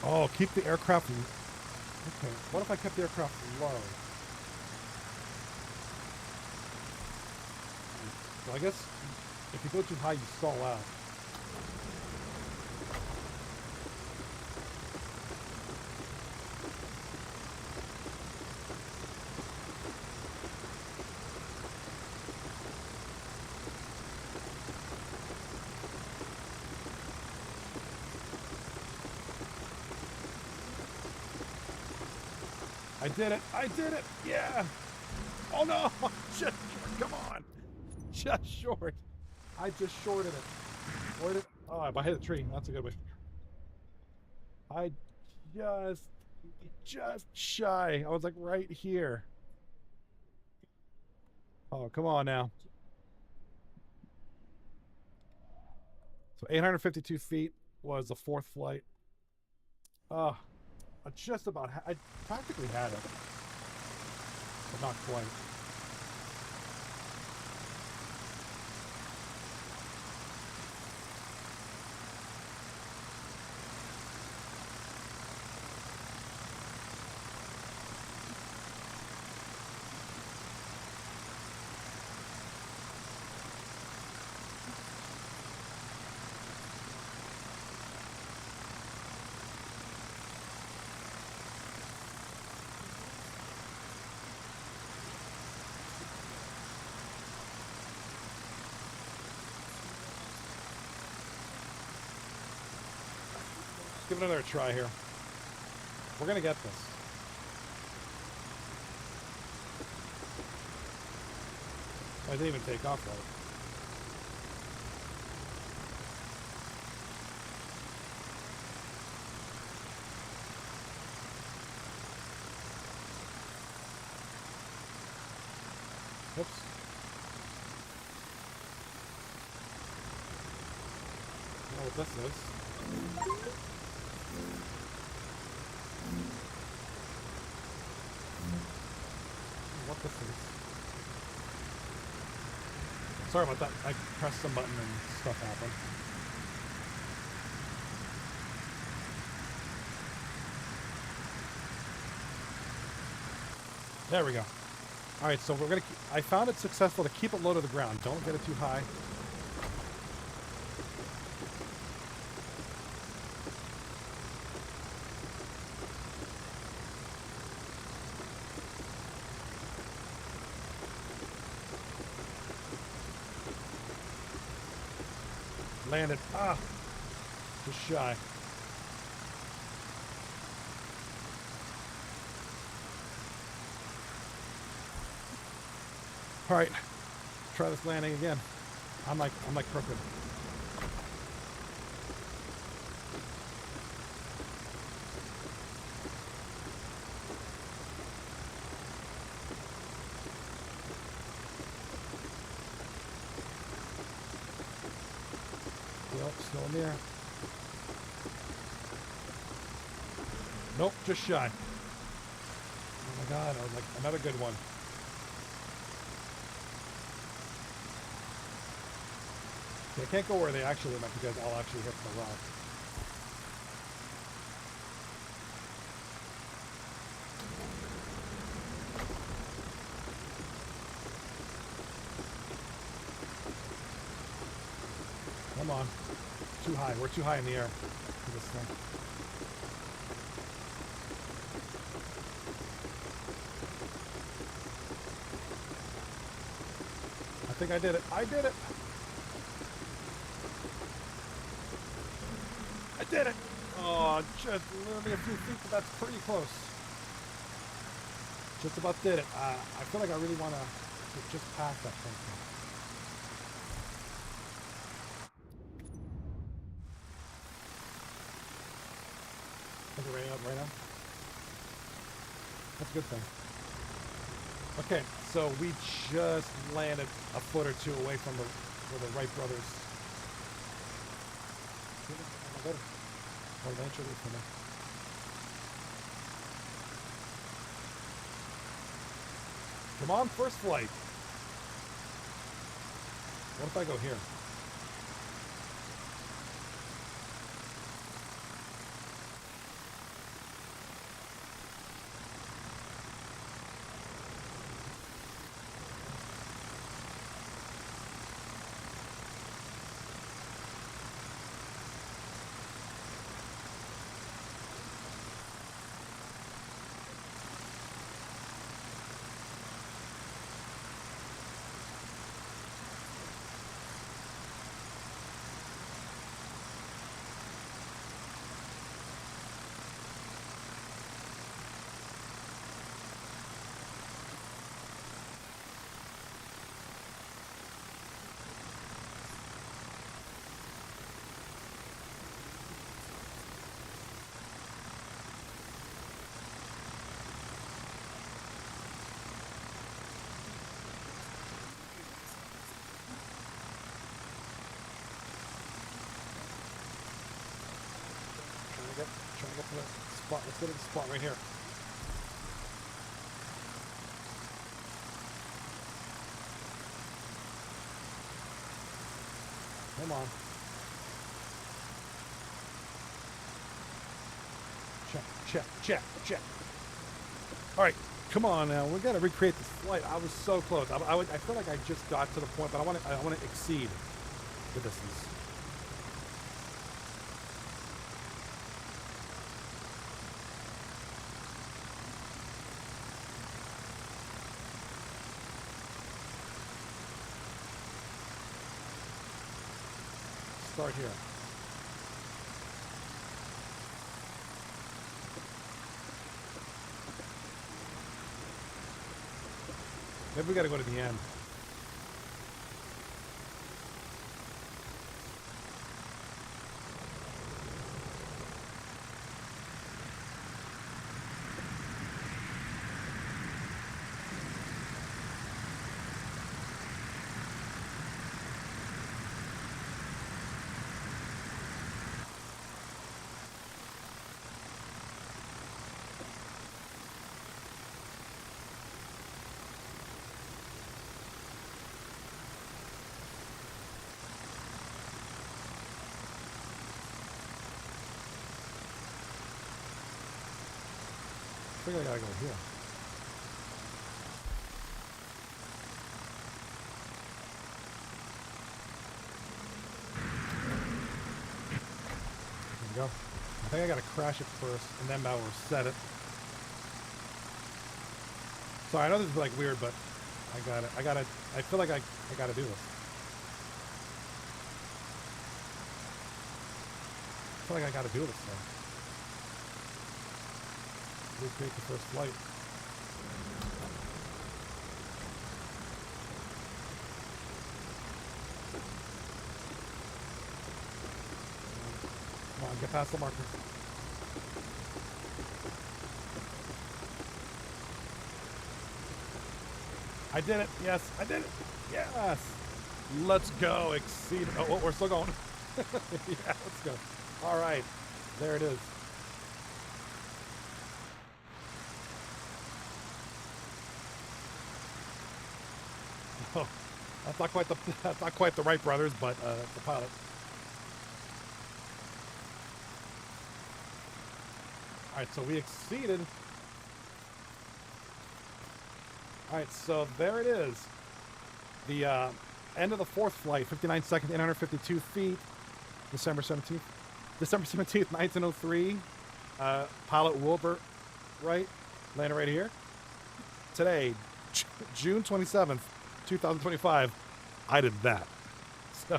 Oh, keep the aircraft. Okay. What if I kept the aircraft low? So I guess if you go too high, you stall out. I did it! I did it! Yeah! Oh no! Just short. Come on! Just short. I just shorted it. Shorted. Oh, I hit a tree. That's a good way. I just shy. I was like right here. Oh, come on now. So 852 feet was the fourth flight. I just about, I practically had it, but not quite. Give it another try here. We're gonna get this. I didn't even take off right. Oops. I don't know what this is. What this is. Sorry about that. I pressed some button and stuff happened. There we go. All right, so we're gonna. I found it successful to keep it low to the ground. Don't get it too high. Landed. Ah, just shy. All right, try this landing again. I'm like crooked. Nope, still in the air. Nope, just shy. Oh my God, I was like another good one. I can't go where they actually went because I'll actually hit the rock. Come on. Too high. We're too high in the air for this thing. I think I did it. I did it. I did it. Oh, just literally a few feet, but that's pretty close. Just about did it. I feel like I really want to just pass that thing. Is it raining up right now? That's a good thing. Okay, so we just landed a foot or two away from where the Wright Brothers. Oh, land trigger for me. Come on, first flight. What if I go here? Trying to get to the spot. Let's go to the spot right here. Come on. Check, check, check, check. All right, come on now. We got to recreate this flight. I was so close. I feel like I just got to the point, but I want to exceed the distance. Start here. Maybe we got to go to the end. I think I gotta go here. go. I think I gotta crash it first, and then I'll reset it. Sorry, I know this is like weird, but I feel like I gotta do this. I feel like I gotta do this though. Recreate the first flight. Come on, get past the marker. I did it. Yes, I did it. Yes. Let's go. Exceed. Oh, we're still going. Yeah, let's go. All right. There it is. Oh, that's not quite the Wright Brothers, but the pilot. All right, so we exceeded. All right, so there it is. The end of the fourth flight, 59 seconds, 852 feet, December 17th. December 17th, 1903. Pilot Wilbur Wright landed right here. Today, June 27th, 2025, I did that. So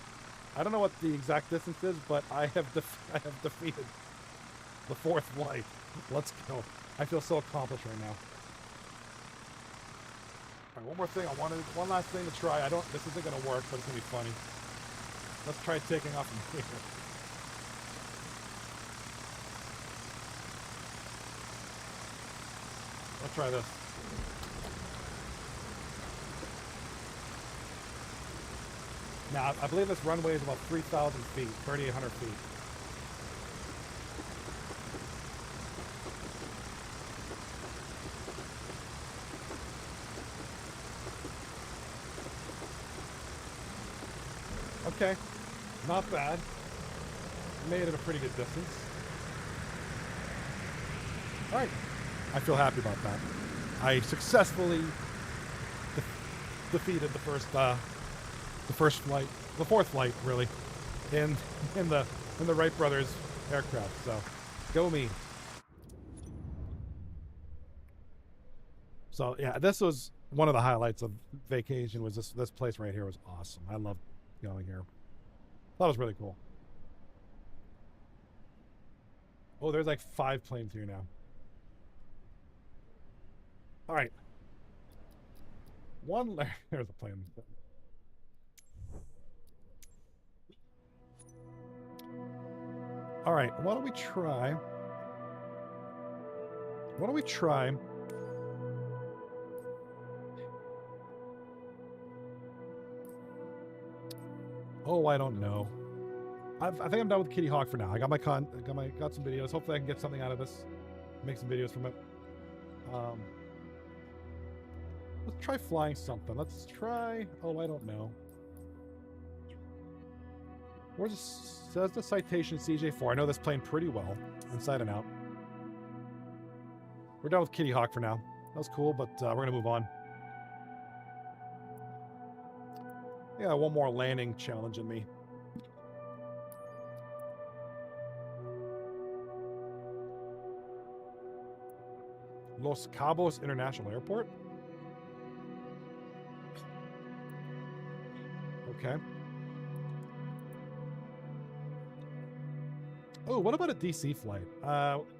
I don't know what the exact distance is, but I have defeated the fourth flight. Let's go. I feel so accomplished right now. All right, one more thing. One last thing to try. This isn't going to work, but it's going to be funny. Let's try taking off from here. Let's try this. Now, I believe this runway is about 3,000 feet, 3,800 feet. Okay, not bad. Made it a pretty good distance. All right, I feel happy about that. I successfully defeated the fourth flight, really, in the Wright Brothers aircraft. So, go me. So yeah, this was one of the highlights of vacation. Was this place right here was awesome. I loved going here. That was really cool. Oh, there's like 5 planes here now. All right. There's a plane. All right, why don't we try? Oh, I don't know. I think I'm done with Kitty Hawk for now. I got got some videos. Hopefully I can get something out of this. Make some videos from it. Let's try flying something. Let's try. Oh, I don't know. Where's this? Says the citation CJ4. I know this plane pretty well, inside and out. We're done with Kitty Hawk for now. That was cool, but we're gonna move on. I got one more landing challenge in me. Los Cabos International Airport. Okay. Oh, what about a DC flight?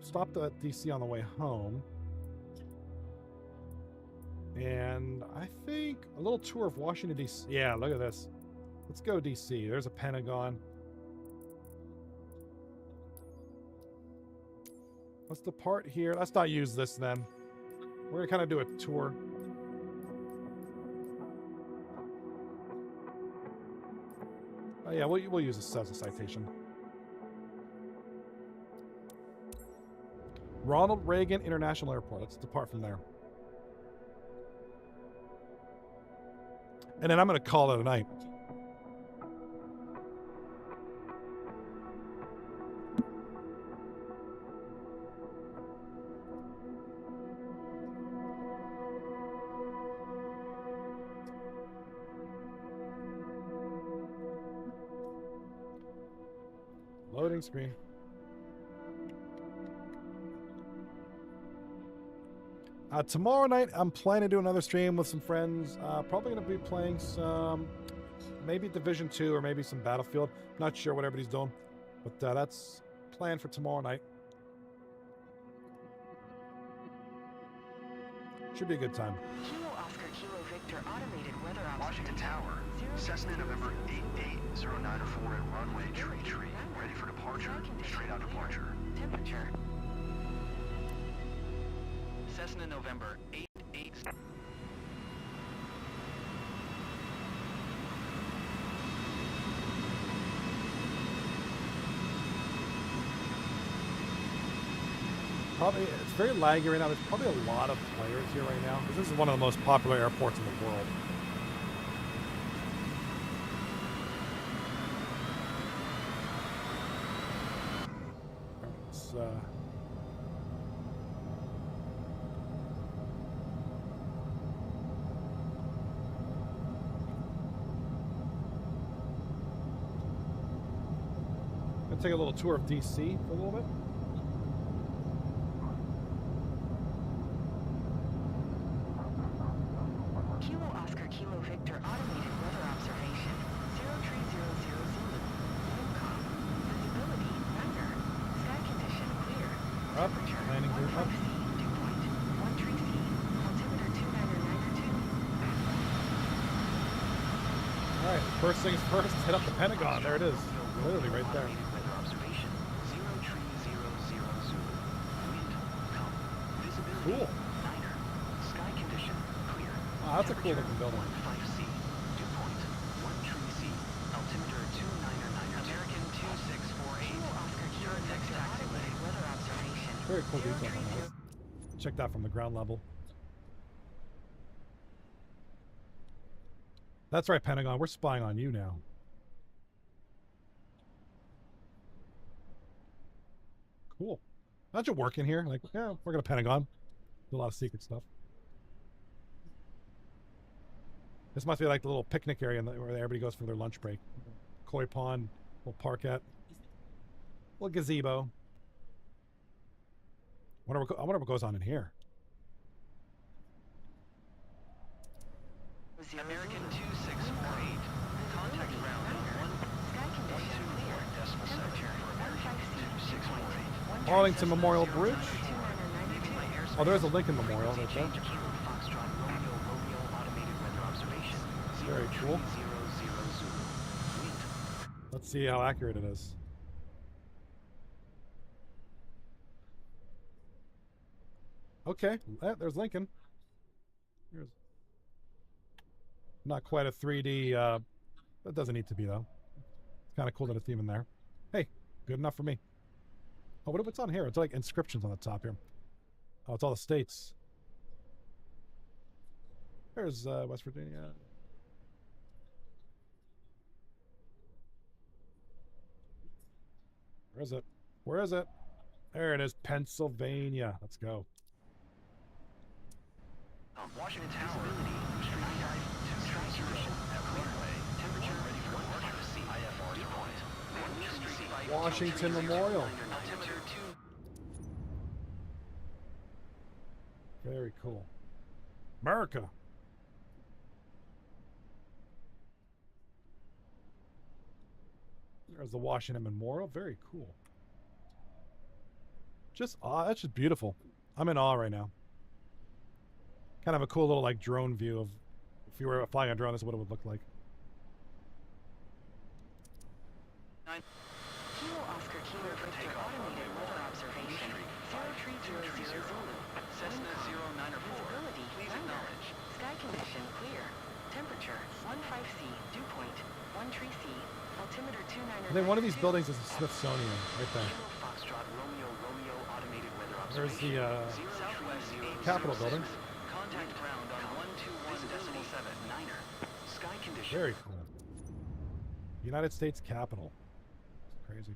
Stopped at DC on the way home. And I think a little tour of Washington, D.C. Yeah, look at this. Let's go D.C. There's a Pentagon. Let's depart here. Let's not use this then. We're going to kind of do a tour. Oh, yeah, we'll use this as a citation. Ronald Reagan International Airport. Let's depart from there. And then I'm going to call it a night. Loading screen. Tomorrow night, I'm planning to do another stream with some friends. Probably going to be playing some, maybe Division 2 or maybe some Battlefield. Not sure what everybody's doing, but that's planned for tomorrow night. Should be a good time. Kilo Oscar Kilo Victor automated weather Washington Tower, Cessna November 880904 at runway tree. Ready for departure, straight out departure. Temperature. Cessna November 88. Probably, it's very laggy right now. There's probably a lot of players here right now, because this is one of the most popular airports in the world. It's, gonna take a little tour of DC for a little bit. Kilo Oscar Kilo Victor automated weather observation. 0300 Zulu. Wind visibility niner. Sky condition clear. Up, Temperature landing gear up. 15C, dew point 13C. Altimeter 2992. All right, first things first, hit up the Pentagon. There it is, literally right there. Weather observation 0300 Zulu. Wind, calm. Visibility Cool. niner. Sky condition clear. Wow, that's a cool looking building. 15C, dew point 13C. Altimeter 2992. American 2648. Kilo Oscar Kilo Victor automated weather observation. Very cool detail on that. Check that from the ground level. That's right, Pentagon. We're spying on you now. Cool. How'd you work in here? Like, yeah, we're gonna Pentagon. Do a lot of secret stuff. This must be like the little picnic area where everybody goes for their lunch break. Koi pond, little parkette, little gazebo. I wonder what goes on in here. American 2648. Contact ground on Sky condition clear. 121.7 Temperature for American 2648. 15C. Arlington Memorial Bridge. 2992. Oh, there's a Lincoln Memorial right there. Change Kilo Foxtrot Romeo automated weather observation. Very cool. 0300 Zulu. Wind. Let's see how accurate it is. Okay, there's Lincoln. Here's not quite a 3D. That doesn't need to be though. It's kind of cool that it's even there. Hey, good enough for me. Oh, what's on here? It's like inscriptions on the top here. Oh, it's all the states. There's West Virginia. Where is it? Where is it? There it is, Pennsylvania. Let's go. Washington Tower. Street 5 to condition at runway. Temperature ready for departure. IFR dew point. Street 5 Washington Memorial. Altimeter 2. Very cool. America. There's the Washington Memorial. Very cool. Just awe. That's just beautiful. I'm in awe right now. Kind of a cool little like drone view of if you were flying a drone, this is what it would look like. Kilo Oscar Kilo Victor automated weather observation. 0300 Zulu. Cessna 0904. Visibility Please niner. acknowledge. Sky condition clear. Temperature 15C. Dew point 13C. Altimeter 2992. I think one of these buildings is the Smithsonian right there. Kilo Foxtrot Romeo automated weather There's observation. the Southwest Capitol building. Contact ground on 121.7 niner. Sky condition. Very cool. United States Capitol. It's crazy.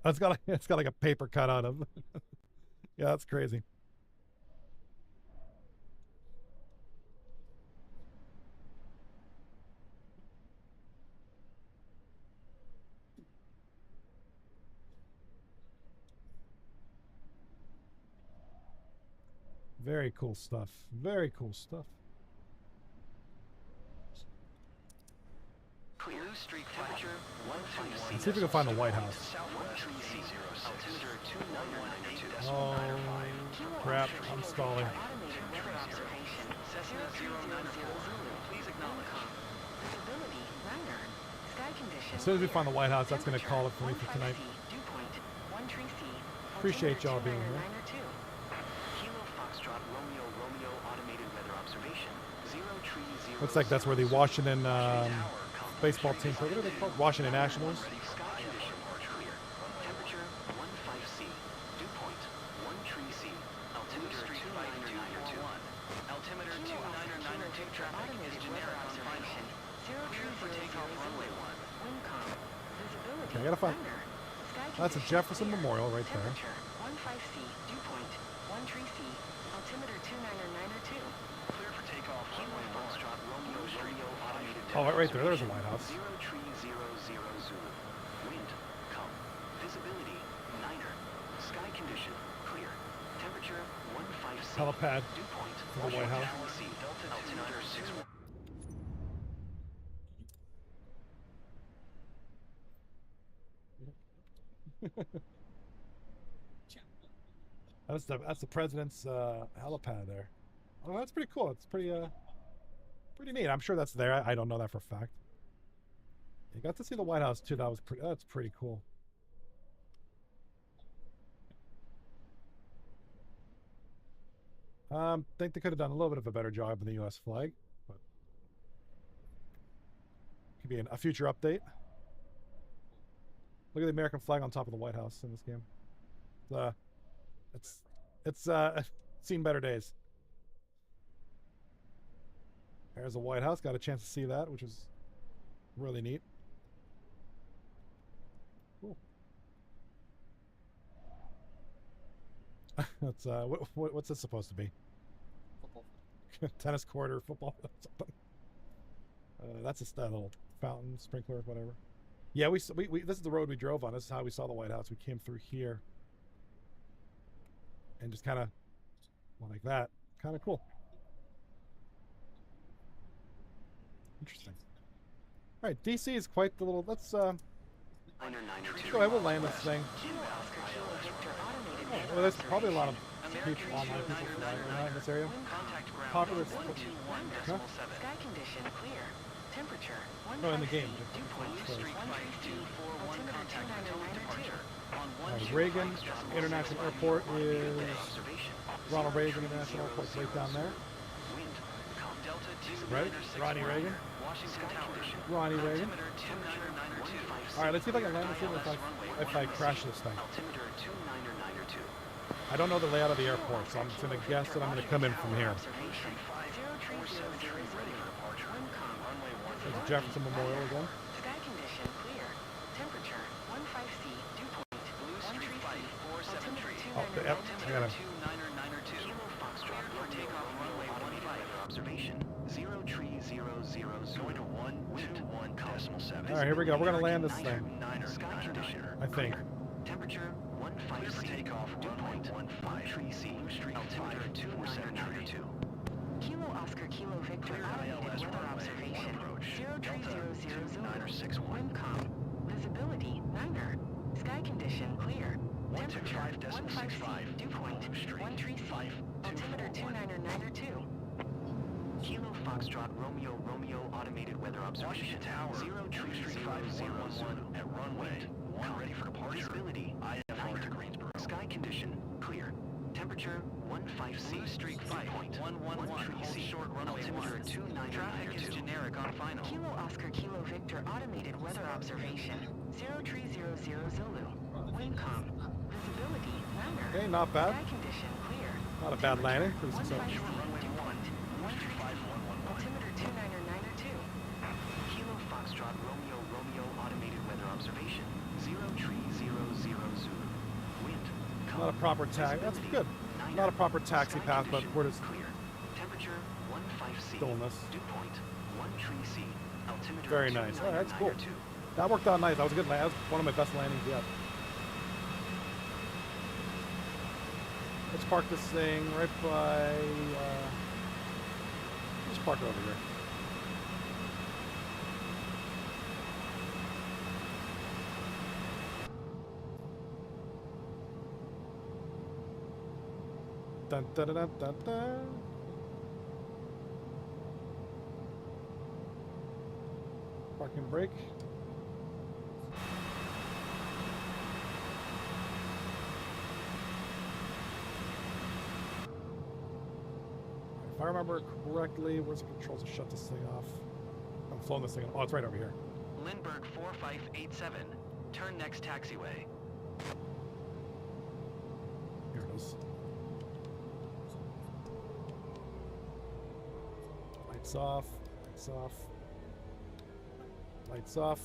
It's got like a paper cut out of. Yeah, that's crazy. Very cool stuff. Very cool stuff. Clear street temperature 151. Let's see if we can find the White House. Southwest 006. Altimeter 29982. Oh, crap. I'm stalling. Automated weather observation. Cessna 0904. Please acknowledge. Visibility, minor. Sky conditions. As soon as we find the White House, that's going to call it for me for tonight. Dew point, 1 tree C. Appreciate y'all being here. Kilo Foxtrot Romeo Romeo automated weather observation. 0300. Looks like that's where the Washington baseball team play. What are they called? Washington Nationals. Ready sky condition clear. Temperature 15C. Dew point 1 tree C. Altimeter 29921. Altimeter 29992. Traffic is generic on final. Clear for takeoff runway 1. Windcom. Visibility. Okay, I gotta find. minor. Sky That's a conditions Jefferson clear. Memorial right there. Temperature 15C. Dew point 1 tree C. Altimeter 29992. Clear for takeoff runway 1. Foxtrot Romeo Romeo automated. Oh, right there. There's a White House. 0300 Zulu. Wind, calm. Visibility, niner. Sky condition, clear. Temperature, 15C. Helipad Dew point, for the White House. Delta altimeter 61. That's the president's helipad there. Oh, that's pretty cool. It's pretty neat. I'm sure that's there. I don't know that for a fact. You got to see the White House too. That's pretty cool. Think they could have done a little bit of a better job in the U.S. flag, but could be a future update. Look at the American flag on top of the White House in this game. It's seen better days. There's the White House. Got a chance to see that, which was really neat. Cool. That's what's this supposed to be? Football. Tennis court or football? Something. That's a little fountain, sprinkler, whatever. Yeah, we this is the road we drove on. This is how we saw the White House. We came through here and just kind of went like that. Kind of cool. Interesting. All right, DC is quite the little. Let's go ahead. We'll land this thing. Oh, well, there's probably a lot of people, online people flying around in this area. Contact ground Popular. 121.7. Sky condition clear. Temperature 1 Oh, in the game. Dew point Street 5241 contact until departure. On All 1 right, Reagan International Airport is Ronald Reagan International Airport right down there. Wind, Delta Right? Ronnie Reagan. Washington Tower. Ronnie Reagan. Altimeter 29992. All right, let's see if I can land this thing if I crash this thing. Altimeter 29992. I don't know the layout of the airport, so I'm just going to guess that I'm going to come in from here. observation 0300 Ready for departure. Windcom. Runway 1. There's the Jefferson Memorial again. Sky condition clear. Temperature 15C. Dew point Blue 1 Street tree C. 547 Oh, Altimeter yep. I got 2992. Kilo Foxtrot for takeoff runway 15. Observation 0300. Going to 121.7. All right, here we go. We're going to land this thing. Sky condition. I think. Temperature 15C. Takeoff dew point 15 tree C. Altimeter 24792. Kilo Oscar Kilo Victor Clear automated ILS weather runway observation 1 approach. 0300 2961. Windcom. Visibility minor. Sky condition clear. Temperature 125.65. Dew point Blue Street 1 tree C. 5241. Altimeter 29992. Kilo Foxtrot Romeo Romeo automated weather observation tower 0300 at runway 1 ready for departure. Visibility IFR to Greensboro. Sky condition clear. Temperature 15C. Street 5.111. Short runway altimeter 2992. Traffic is generic on final. Kilo Oscar Kilo Victor automated weather observation 0300 Zulu. Windcom. Visibility minor. Okay, not bad. Sky condition clear. Not a bad landing. Pretty successful. 15C. Dew point 1 tree C. Altimeter 29992. Kilo Foxtrot Romeo Romeo automated weather observation 0300 Zulu. Wind. Not a proper tag. That's good. Not a proper taxi path, but we're just clear. Temperature 15C. doing this. Dew point 1 tree C. Altimeter Very nice. All right, that's cool. 2992. That worked out nice. That was a good land. That was one of my best landings yet. Let's park this thing right by, let's park it over here. Dun, dun, dun, dun, dun, dun. Parking brake. If I remember correctly, where's the controls to shut this thing off? I'm flowing this thing. Oh, it's right over here. Lindbergh 4587. Turn next taxiway. Here it is. Lights off. Lights off. Lights off.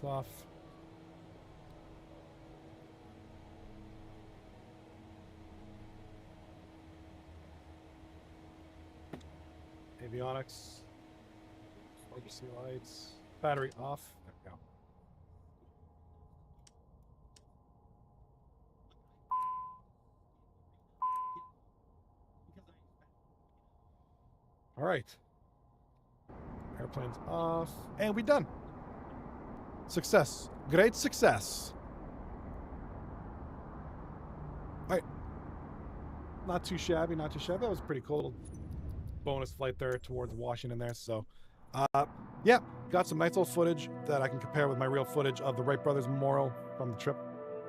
Lights off. Avionics. Emergency lights. Battery off. There we go. All right. Airplane's off. And we done. Success. Great success. All right. Not too shabby, not too shabby. That was pretty cool. Bonus flight there towards Washington there. So, yeah, got some nice little footage that I can compare with my real footage of the Wright Brothers Memorial from the trip.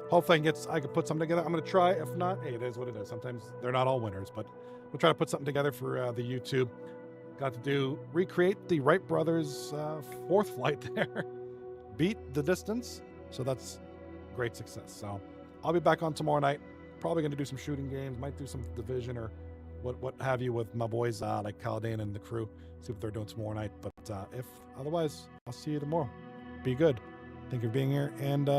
Hopefully I can put something together. I'm going to try. If not, hey, it is what it is. Sometimes they're not all winners, but we'll try to put something together for the YouTube. Got to recreate the Wright Brothers fourth flight there. Beat the distance. So that's great success. So I'll be back on tomorrow night. Probably going to do some shooting games. Might do some Division or what have you with my boys like Caldane and the crew. See what they're doing tomorrow night. But if otherwise, I'll see you tomorrow. Be good. Thank you for being here. And